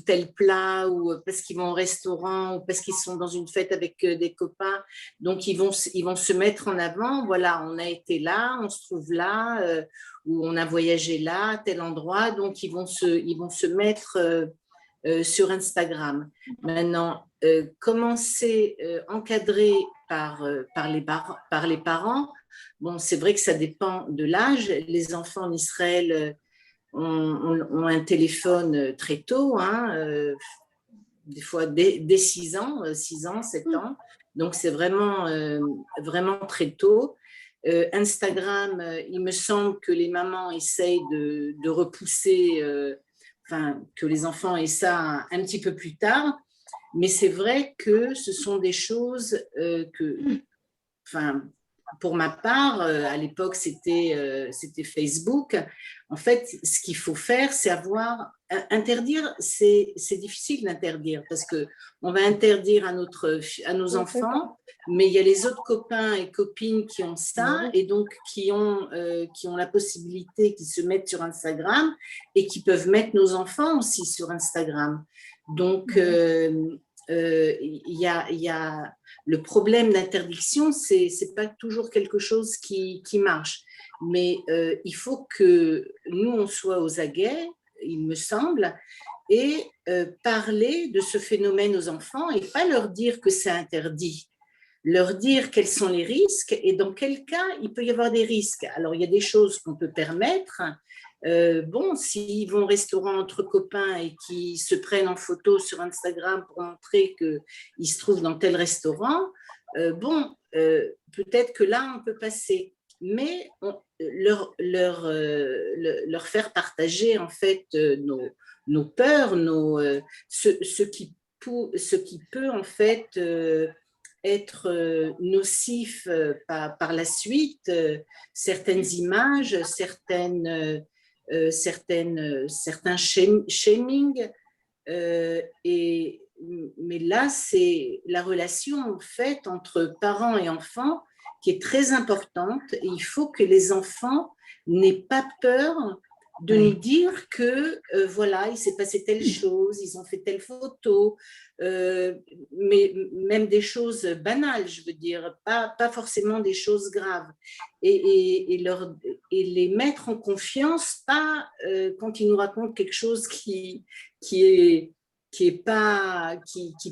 tel plat, ou parce qu'ils vont au restaurant, ou parce qu'ils sont dans une fête avec des copains. Donc, ils vont se mettre en avant. Voilà, on a été là, on se trouve là, ou on a voyagé là, à tel endroit. Donc, ils vont se mettre sur Instagram. Maintenant, comment c'est encadré par les parents? Bon, c'est vrai que ça dépend de l'âge. Les enfants en Israël ont un téléphone très tôt, des fois dès 6 ans, 6 ans, 7 ans. Donc, c'est vraiment, vraiment très tôt. Instagram, il me semble que les mamans essayent de repousser, que les enfants aient ça un petit peu plus tard. Mais c'est vrai que ce sont des choses pour ma part, à l'époque, c'était Facebook. En fait, ce qu'il faut faire, c'est interdire, c'est difficile d'interdire parce qu'on va interdire à nos enfants, mais il y a les autres copains et copines qui ont ça et donc qui ont la possibilité, qui se mettent sur Instagram et qui peuvent mettre nos enfants aussi sur Instagram. Donc, il y a le problème d'interdiction, c'est pas toujours quelque chose qui marche. Mais il faut que nous, on soit aux aguets, il me semble, et parler de ce phénomène aux enfants et pas leur dire que c'est interdit. Leur dire quels sont les risques et dans quel cas il peut y avoir des risques. Alors, il y a des choses qu'on peut permettre. S'ils vont au restaurant entre copains et qu'ils se prennent en photo sur Instagram pour montrer qu'ils se trouvent dans tel restaurant, peut-être que là, on peut passer. Mais leur faire partager en fait nos peurs, ce qui peut en fait être nocif par la suite, certaines images, certains shaming, mais là, c'est la relation en fait entre parents et enfants qui est très importante et il faut que les enfants n'aient pas peur de nous dire que voilà, il s'est passé telle chose, ils ont fait telle photo, mais même des choses banales, je veux dire, pas forcément des choses graves. Et les mettre en confiance, pas quand ils nous racontent quelque chose qui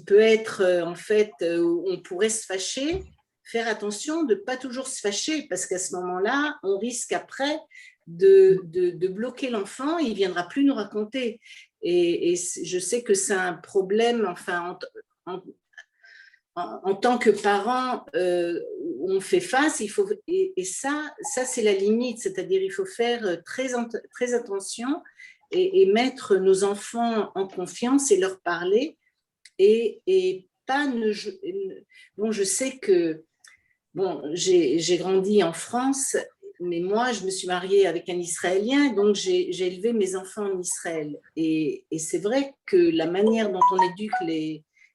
peut être en fait, où on pourrait se fâcher, faire attention de ne pas toujours se fâcher, parce qu'à ce moment-là, on risque après de bloquer l'enfant, il ne viendra plus nous raconter. Et je sais que c'est un problème, enfin, en tant que parent, on fait face, et ça c'est la limite, c'est-à-dire il faut faire très attention et mettre nos enfants en confiance et leur parler et pas bon, je sais que bon, j'ai grandi en France, mais moi, je me suis mariée avec un Israélien, donc j'ai élevé mes enfants en Israël. Et c'est vrai que la manière dont on éduque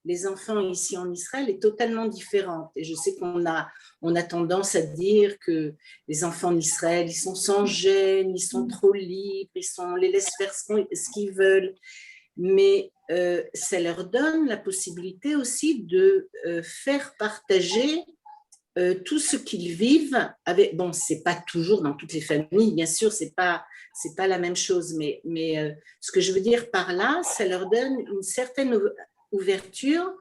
les enfants ici en Israël est totalement différente. Et je sais qu'on a tendance à dire que les enfants en Israël, ils sont sans gêne, ils sont trop libres, on les laisse faire ce qu'ils veulent. Mais ça leur donne la possibilité aussi de faire partager tout ce qu'ils vivent avec, bon, c'est pas toujours dans toutes les familles, bien sûr, c'est pas la même chose, mais ce que je veux dire par là, ça leur donne une certaine ouverture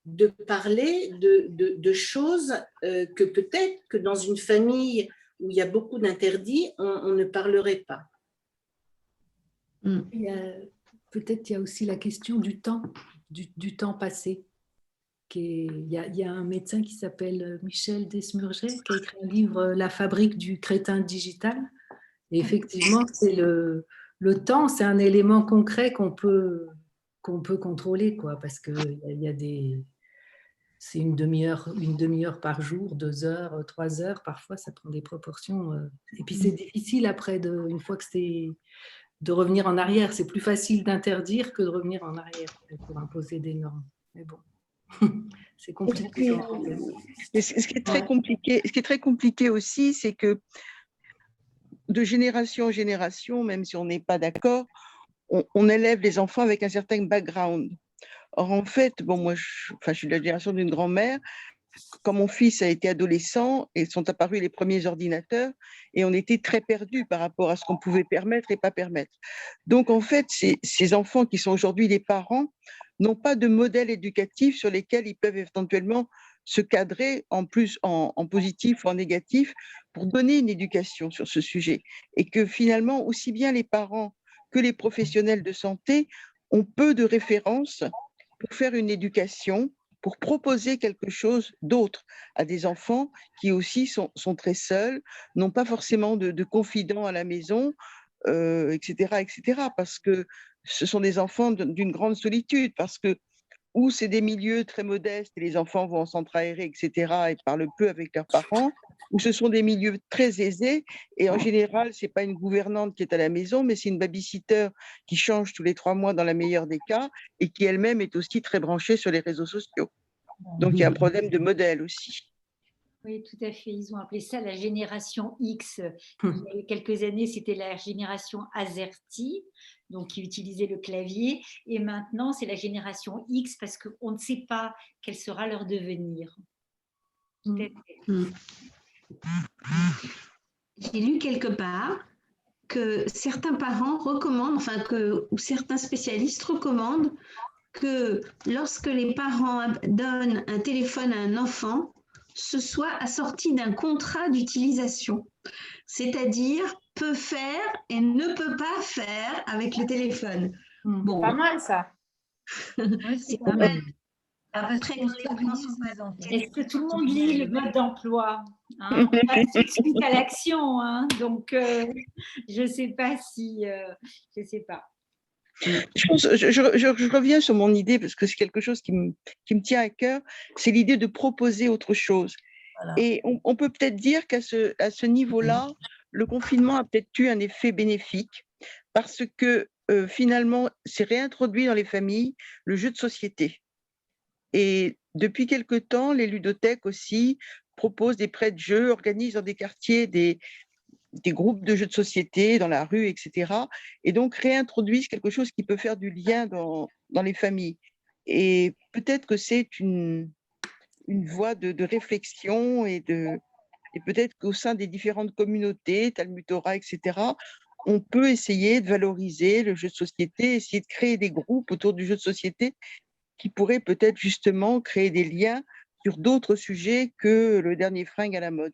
de parler de choses que peut-être que dans une famille où il y a beaucoup d'interdits, on ne parlerait pas. Peut-être qu'il y a aussi la question du temps, du temps passé. Il y a un médecin qui s'appelle Michel Desmurger qui a écrit un livre « La fabrique du crétin digital ». Et effectivement, c'est le temps, c'est un élément concret qu'on peut contrôler, quoi, parce que c'est une demi-heure par jour, 2 heures, 3 heures, parfois ça prend des proportions. Et puis c'est difficile après, une fois que c'est de revenir en arrière. C'est plus facile d'interdire que de revenir en arrière pour imposer des normes. Mais bon. C'est compliqué. Ce qui est très compliqué aussi, c'est que de génération en génération, même si on n'est pas d'accord, on élève les enfants avec un certain background. Or, en fait, bon, moi, je suis de la génération d'une grand-mère. Quand mon fils a été adolescent, et sont apparus les premiers ordinateurs, et on était très perdus par rapport à ce qu'on pouvait permettre et pas permettre. Donc, en fait, ces enfants qui sont aujourd'hui des parents n'ont pas de modèle éducatif sur lesquels ils peuvent éventuellement se cadrer, en plus en positif ou en négatif, pour donner une éducation sur ce sujet. Et que finalement, aussi bien les parents que les professionnels de santé ont peu de références pour faire une éducation, pour proposer quelque chose d'autre à des enfants qui aussi sont très seuls, n'ont pas forcément de confidents à la maison, etc., parce que ce sont des enfants d'une grande solitude, parce que ou c'est des milieux très modestes et les enfants vont en centre aéré, etc., et parlent peu avec leurs parents, ou ce sont des milieux très aisés, et en général, ce n'est pas une gouvernante qui est à la maison, mais c'est une babysitter qui change tous les 3 mois dans le meilleur des cas, et qui elle-même est aussi très branchée sur les réseaux sociaux. Donc, il y a un problème de modèle aussi. Oui, tout à fait. Ils ont appelé ça la génération X. Il y a quelques années, c'était la génération AZERTY, donc qui utilisait le clavier. Et maintenant, c'est la génération X parce qu'on ne sait pas quel sera leur devenir. Tout à fait. J'ai lu quelque part que certains parents recommandent, ou certains spécialistes recommandent que lorsque les parents donnent un téléphone à un enfant, ce soit assorti d'un contrat d'utilisation, c'est-à-dire peut faire et ne peut pas faire avec le téléphone. Bon, pas mal ça. C'est pas mal. Après, est-ce que tout le monde lit le mode d'emploi, hein? On passe tout de suite à l'action, hein? Donc je ne sais pas si, je sais pas. Je reviens sur mon idée parce que c'est quelque chose qui me tient à cœur, c'est l'idée de proposer autre chose. Voilà. Et on peut peut-être dire qu'à ce niveau-là, le confinement a peut-être eu un effet bénéfique parce que finalement, c'est réintroduit dans les familles le jeu de société. Et depuis quelque temps, les ludothèques aussi proposent des prêts de jeux, organisent dans des quartiers des groupes de jeux de société dans la rue, etc. Et donc réintroduisent quelque chose qui peut faire du lien dans les familles. Et peut-être que c'est une voie de réflexion et peut-être qu'au sein des différentes communautés, Talmud Torah, etc., on peut essayer de valoriser le jeu de société, essayer de créer des groupes autour du jeu de société qui pourraient peut-être justement créer des liens sur d'autres sujets que le dernier fringue à la mode.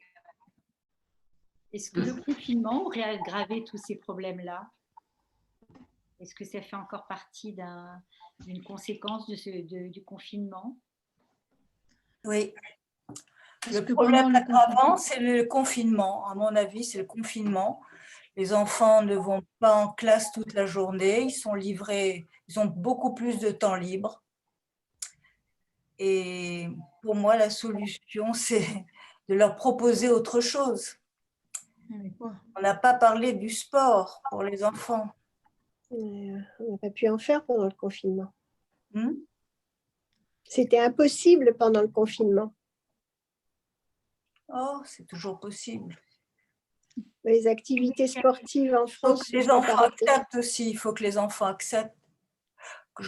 Est-ce que le confinement aurait aggravé tous ces problèmes-là? Est-ce que ça fait encore partie d'une conséquence du confinement? Oui. Le problème aggravant, c'est le confinement. À mon avis, c'est le confinement. Les enfants ne vont pas en classe toute la journée, ils sont livrés, ils ont beaucoup plus de temps libre. Et pour moi, la solution, c'est de leur proposer autre chose. On n'a pas parlé du sport pour les enfants. On n'a pas pu en faire pendant le confinement. Hmm? C'était impossible pendant le confinement. Oh, c'est toujours possible. Les activités sportives en France. Les enfants acceptent aussi, il faut que les enfants acceptent.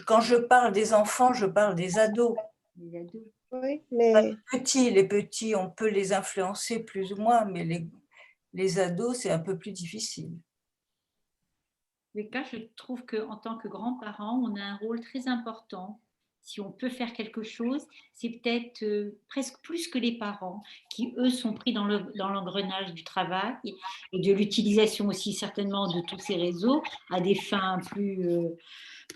Quand je parle des enfants, je parle des ados. Oui, mais... Les petits, on peut les influencer plus ou moins, mais les ados, c'est un peu plus difficile. Mais là, je trouve qu'en tant que grands-parents, on a un rôle très important. Si on peut faire quelque chose, c'est peut-être presque plus que les parents qui, eux, sont pris dans l'engrenage du travail et de l'utilisation aussi certainement de tous ces réseaux à des fins plus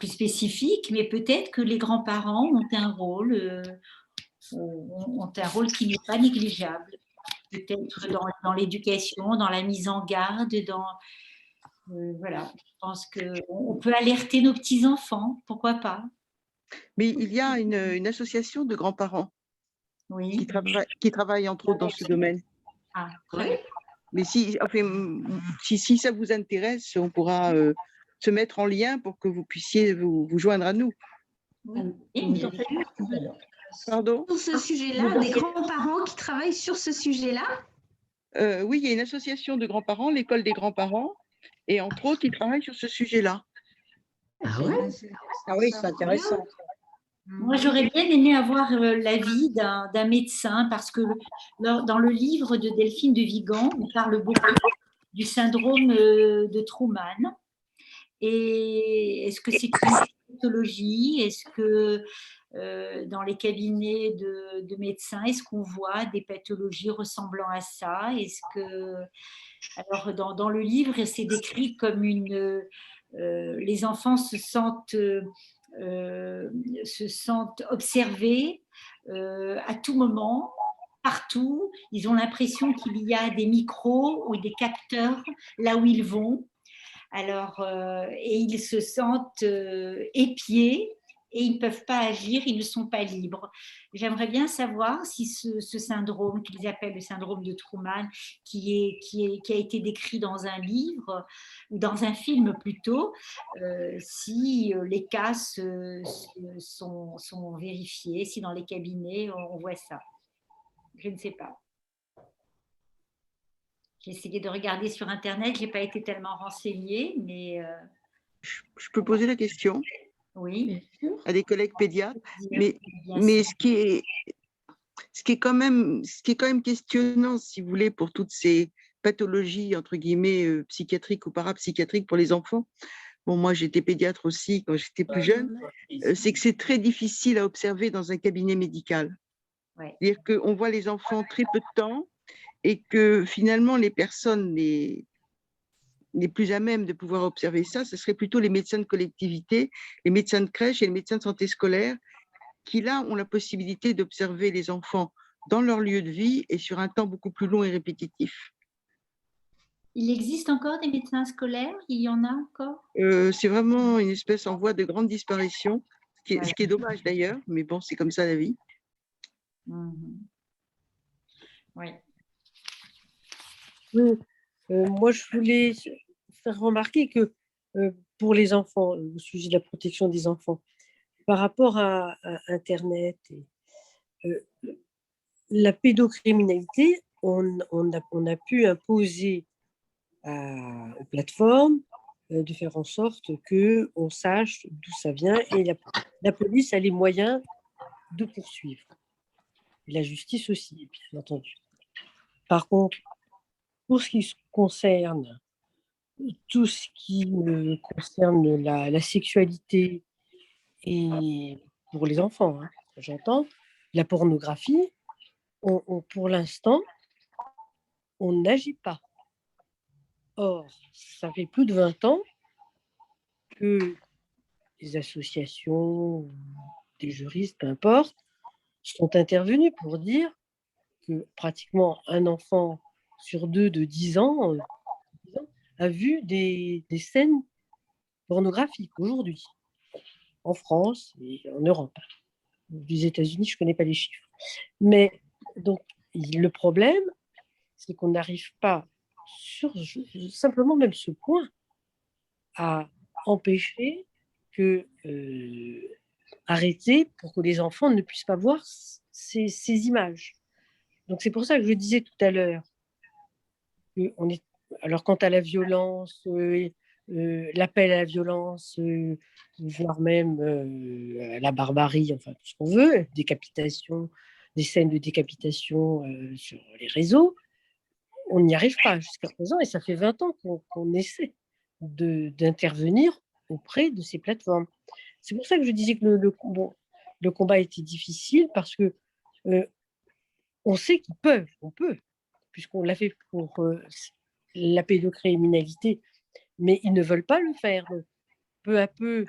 spécifiques. Mais peut-être que les grands-parents ont un rôle qui n'est pas négligeable. Peut-être dans l'éducation, dans la mise en garde, voilà, je pense qu'on peut alerter nos petits-enfants, pourquoi pas. Mais il y a une association de grands-parents qui travaille entre autres dans ce domaine. Ah, très bien. Mais si ça vous intéresse, on pourra se mettre en lien pour que vous puissiez vous joindre à nous. Pardon ? Sur ce sujet-là, des grands-parents qui travaillent sur ce sujet-là ? Oui, il y a une association de grands-parents, l'école des grands-parents, et entre autres, ils travaillent sur ce sujet-là. Ah ouais ? Ah oui, c'est intéressant. Moi, j'aurais bien aimé avoir l'avis d'un médecin parce que dans le livre de Delphine de Vigan, on parle beaucoup du syndrome de Truman. Et est-ce que c'est une pathologie? Est-ce que dans les cabinets de médecins, est-ce qu'on voit des pathologies ressemblant à ça? Alors, dans le livre, c'est décrit comme les enfants se sentent observés à tout moment, partout. Ils ont l'impression qu'il y a des micros ou des capteurs là où ils vont. Alors, et ils se sentent épiés et ils ne peuvent pas agir, ils ne sont pas libres. J'aimerais bien savoir si ce syndrome qu'ils appellent le syndrome de Truman, qui a été décrit dans un livre ou dans un film plutôt, si les cas sont vérifiés, si dans les cabinets on voit ça. Je ne sais pas. J'ai essayé de regarder sur Internet, je n'ai pas été tellement renseignée, mais... Je peux poser la question à des collègues pédiatres, mais ce qui est quand même questionnant, si vous voulez, pour toutes ces pathologies, entre guillemets, psychiatriques ou parapsychiatriques pour les enfants, bon, moi j'étais pédiatre aussi quand j'étais plus jeune, c'est que c'est très difficile à observer dans un cabinet médical. C'est-à-dire qu'on voit les enfants très peu de temps, et que finalement, les personnes les plus à même de pouvoir observer ça, ce seraient plutôt les médecins de collectivité, les médecins de crèche et les médecins de santé scolaire, qui là ont la possibilité d'observer les enfants dans leur lieu de vie et sur un temps beaucoup plus long et répétitif. Il existe encore des médecins scolaires? Il y en a encore? C'est vraiment une espèce en voie de grande disparition, ce qui est dommage d'ailleurs, mais bon, c'est comme ça la vie. Oui. Moi, je voulais faire remarquer que pour les enfants, au sujet de la protection des enfants, par rapport à Internet, la pédocriminalité, on a pu imposer aux plateformes de faire en sorte qu'on sache d'où ça vient et la police a les moyens de poursuivre. Et la justice aussi, bien entendu. Par contre, pour ce qui concerne tout ce qui concerne la sexualité et pour les enfants, hein, j'entends, la pornographie, pour l'instant, on n'agit pas. Or, ça fait plus de 20 ans que les associations, des juristes, peu importe, sont intervenus pour dire que pratiquement un enfant sur deux de 10 ans a vu des scènes pornographiques aujourd'hui, en France et en Europe. Les États-Unis, je ne connais pas les chiffres. Mais donc, le problème, c'est qu'on n'arrive pas, simplement même ce point, à empêcher que, arrêter pour que les enfants ne puissent pas voir ces images. Donc c'est pour ça que je disais tout à l'heure, alors quant à la violence, l'appel à la violence, voire même à la barbarie, enfin tout ce qu'on veut, décapitation, des scènes de décapitation sur les réseaux, on n'y arrive pas jusqu'à présent et ça fait 20 ans qu'on essaie d'intervenir auprès de ces plateformes. C'est pour ça que je disais que le combat était difficile parce que on sait qu'ils peuvent, on peut, puisqu'on l'a fait pour la pédocriminalité, mais ils ne veulent pas le faire. Donc, peu à peu,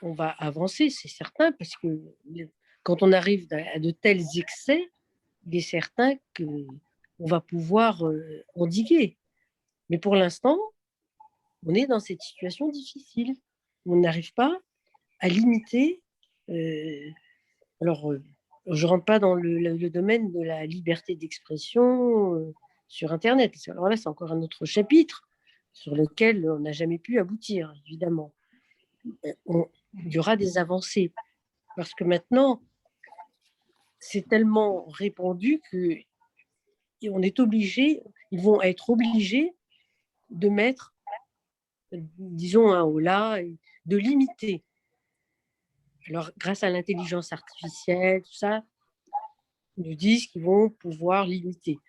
on va avancer, c'est certain, parce que quand on arrive à de tels excès, il est certain qu'on va pouvoir endiguer. Mais pour l'instant, on est dans cette situation difficile. On n'arrive pas à limiter. Alors, je ne rentre pas dans le domaine de la liberté d'expression sur Internet. Alors là, c'est encore un autre chapitre sur lequel on n'a jamais pu aboutir, évidemment. Il y aura des avancées. Parce que maintenant, c'est tellement répandu qu'on est obligé, ils vont être obligés de mettre, disons, un holà, de limiter. Alors, grâce à l'intelligence artificielle, tout ça, ils nous disent qu'ils vont pouvoir limiter.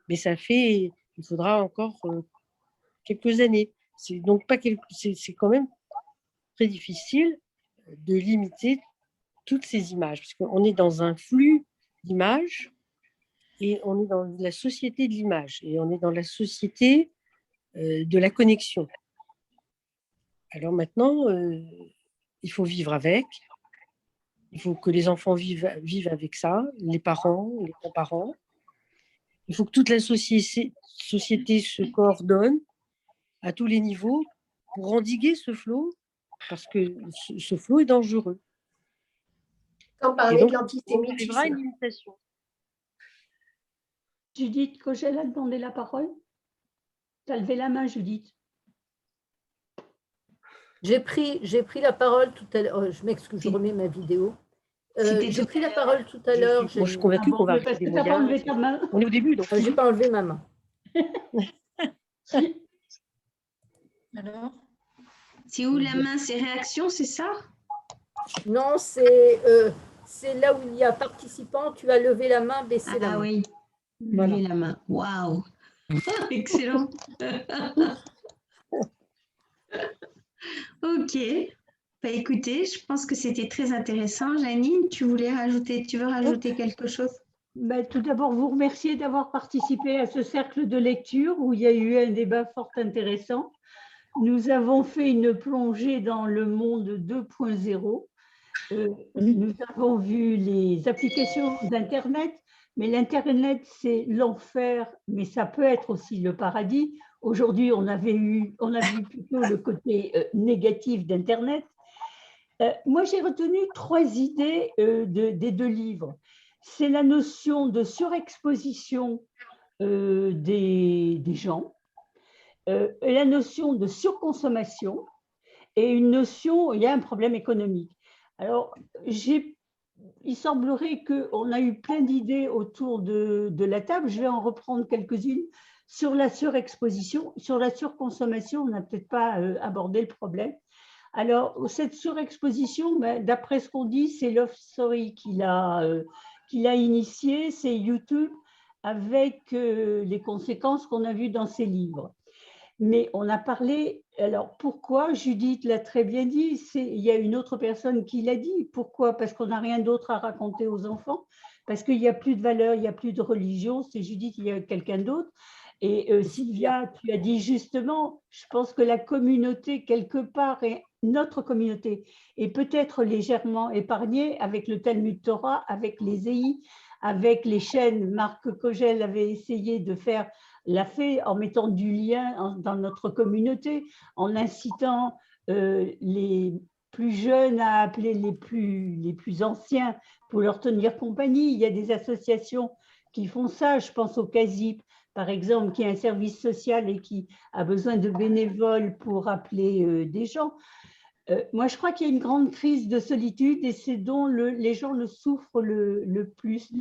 Mais il faudra encore quelques années. C'est donc pas c'est quand même très difficile de limiter toutes ces images, parce qu'on est dans un flux d'images et on est dans la société de l'image et on est dans la société de la connexion. Alors maintenant, il faut vivre avec. Il faut que les enfants vivent avec ça, les parents, les grands-parents. Il faut que toute la société se coordonne à tous les niveaux pour endiguer ce flot, parce que ce flot est dangereux. Sans parler de l'antisémitisme. Il y aura une limitation. Judith Cogel a demandé la parole. Tu as levé la main, Judith. J'ai pris la parole tout à l'heure. Je m'excuse, je remets ma vidéo. J'ai pris la parole tout à l'heure. Moi, je suis convaincue qu'on va parce que tu n'as pas enlevé ta main. On est au début, donc. Je n'ai pas enlevé ma main. Alors, c'est où la main? C'est réaction, c'est ça? Non, c'est là où il y a participant. Tu as levé la main, baissé la main. Ah oui, lever la main. Waouh, excellent. Ok. Bah, écoutez, je pense que c'était très intéressant. Janine, tu veux rajouter quelque chose? Tout d'abord, vous remercier d'avoir participé à ce cercle de lecture où il y a eu un débat fort intéressant. Nous avons fait une plongée dans le monde 2.0. Nous avons vu les applications d'Internet, mais l'Internet, c'est l'enfer, mais ça peut être aussi le paradis. Aujourd'hui, on a vu plutôt le côté négatif d'Internet. Moi, j'ai retenu 3 idées des 2 livres. C'est la notion de surexposition des gens, la notion de surconsommation et il y a un problème économique. Alors, il semblerait qu'on a eu plein d'idées autour de la table. Je vais en reprendre quelques-unes. Sur la surexposition, sur la surconsommation, on n'a peut-être pas abordé le problème. Alors, cette surexposition, d'après ce qu'on dit, c'est Love Story qui l'a initié, c'est YouTube, avec les conséquences qu'on a vues dans ses livres. Mais on a parlé, alors pourquoi? Judith l'a très bien dit, il y a une autre personne qui l'a dit. Pourquoi? Parce qu'on n'a rien d'autre à raconter aux enfants, parce qu'il n'y a plus de valeur, il n'y a plus de religion. C'est Judith, il y a quelqu'un d'autre. Et Sylvia, tu as dit justement, je pense que la communauté, quelque part, notre communauté est peut-être légèrement épargnée avec le Talmud Torah, avec les EI, avec les chaînes. Marc Cogel avait essayé de faire l'a fait en mettant du lien dans notre communauté, en incitant les plus jeunes à appeler les plus anciens pour leur tenir compagnie. Il y a des associations qui font ça. Je pense au CASIP, par exemple, qui est un service social et qui a besoin de bénévoles pour appeler des gens. Moi, je crois qu'il y a une grande crise de solitude et c'est dont les gens le souffrent le plus.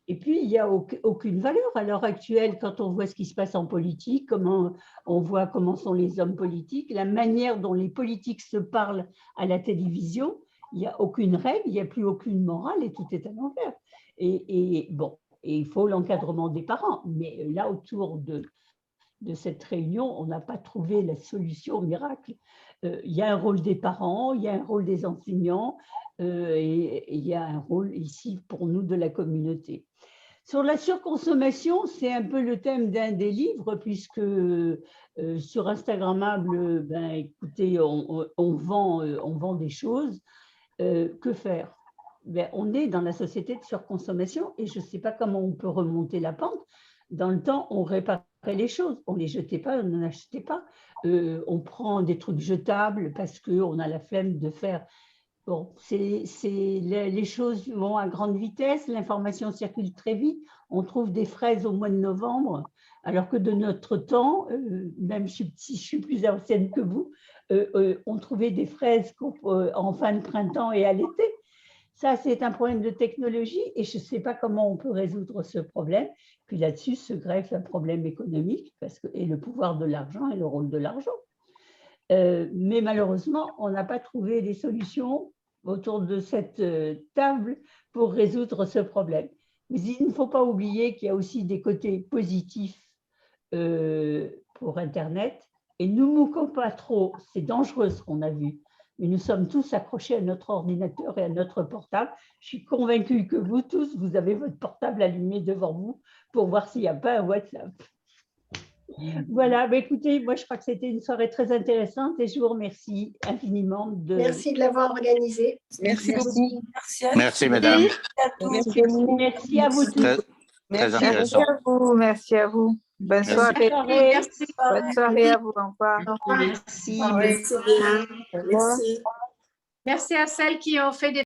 Et puis, il n'y a aucune valeur à l'heure actuelle quand on voit ce qui se passe en politique, comment on voit comment sont les hommes politiques, la manière dont les politiques se parlent à la télévision. Il n'y a aucune règle, il n'y a plus aucune morale et tout est à l'envers. Et bon, et il faut l'encadrement des parents. Mais là, autour de cette réunion, on n'a pas trouvé la solution miracle. Il y a un rôle des parents, il y a un rôle des enseignants et il y a un rôle ici pour nous de la communauté. Sur la surconsommation, c'est un peu le thème d'un des livres puisque sur Instagrammable, ben, écoutez, on vend des choses. Que faire? Ben, on est dans la société de surconsommation et je ne sais pas comment on peut remonter la pente. Dans le temps, on réparait les choses, on ne les jetait pas, on n'en achetait pas. On prend des trucs jetables parce qu'on a la flemme de faire. Bon, les choses vont à grande vitesse, l'information circule très vite. On trouve des fraises au mois de novembre, alors que de notre temps, même si je suis plus ancienne que vous, on trouvait des fraises en fin de printemps et à l'été. Ça, c'est un problème de technologie et je ne sais pas comment on peut résoudre ce problème. Puis là-dessus se greffe un problème économique et le pouvoir de l'argent et le rôle de l'argent. Mais malheureusement, on n'a pas trouvé des solutions autour de cette table pour résoudre ce problème. Mais il ne faut pas oublier qu'il y a aussi des côtés positifs pour Internet. Et ne nous moquons pas trop, c'est dangereux ce qu'on a vu. Mais nous sommes tous accrochés à notre ordinateur et à notre portable. Je suis convaincue que vous tous, vous avez votre portable allumé devant vous pour voir s'il n'y a pas un WhatsApp. Voilà, bah écoutez, moi je crois que c'était une soirée très intéressante et je vous remercie infiniment. Merci de l'avoir organisée. Merci beaucoup. Merci, mesdames. Merci à vous tous. Très intéressant. Merci à vous. Merci à vous. Bonne soirée. Merci. Bonne soirée à vous. Au revoir. Merci. Merci bien. Merci. Merci à celles qui ont fait des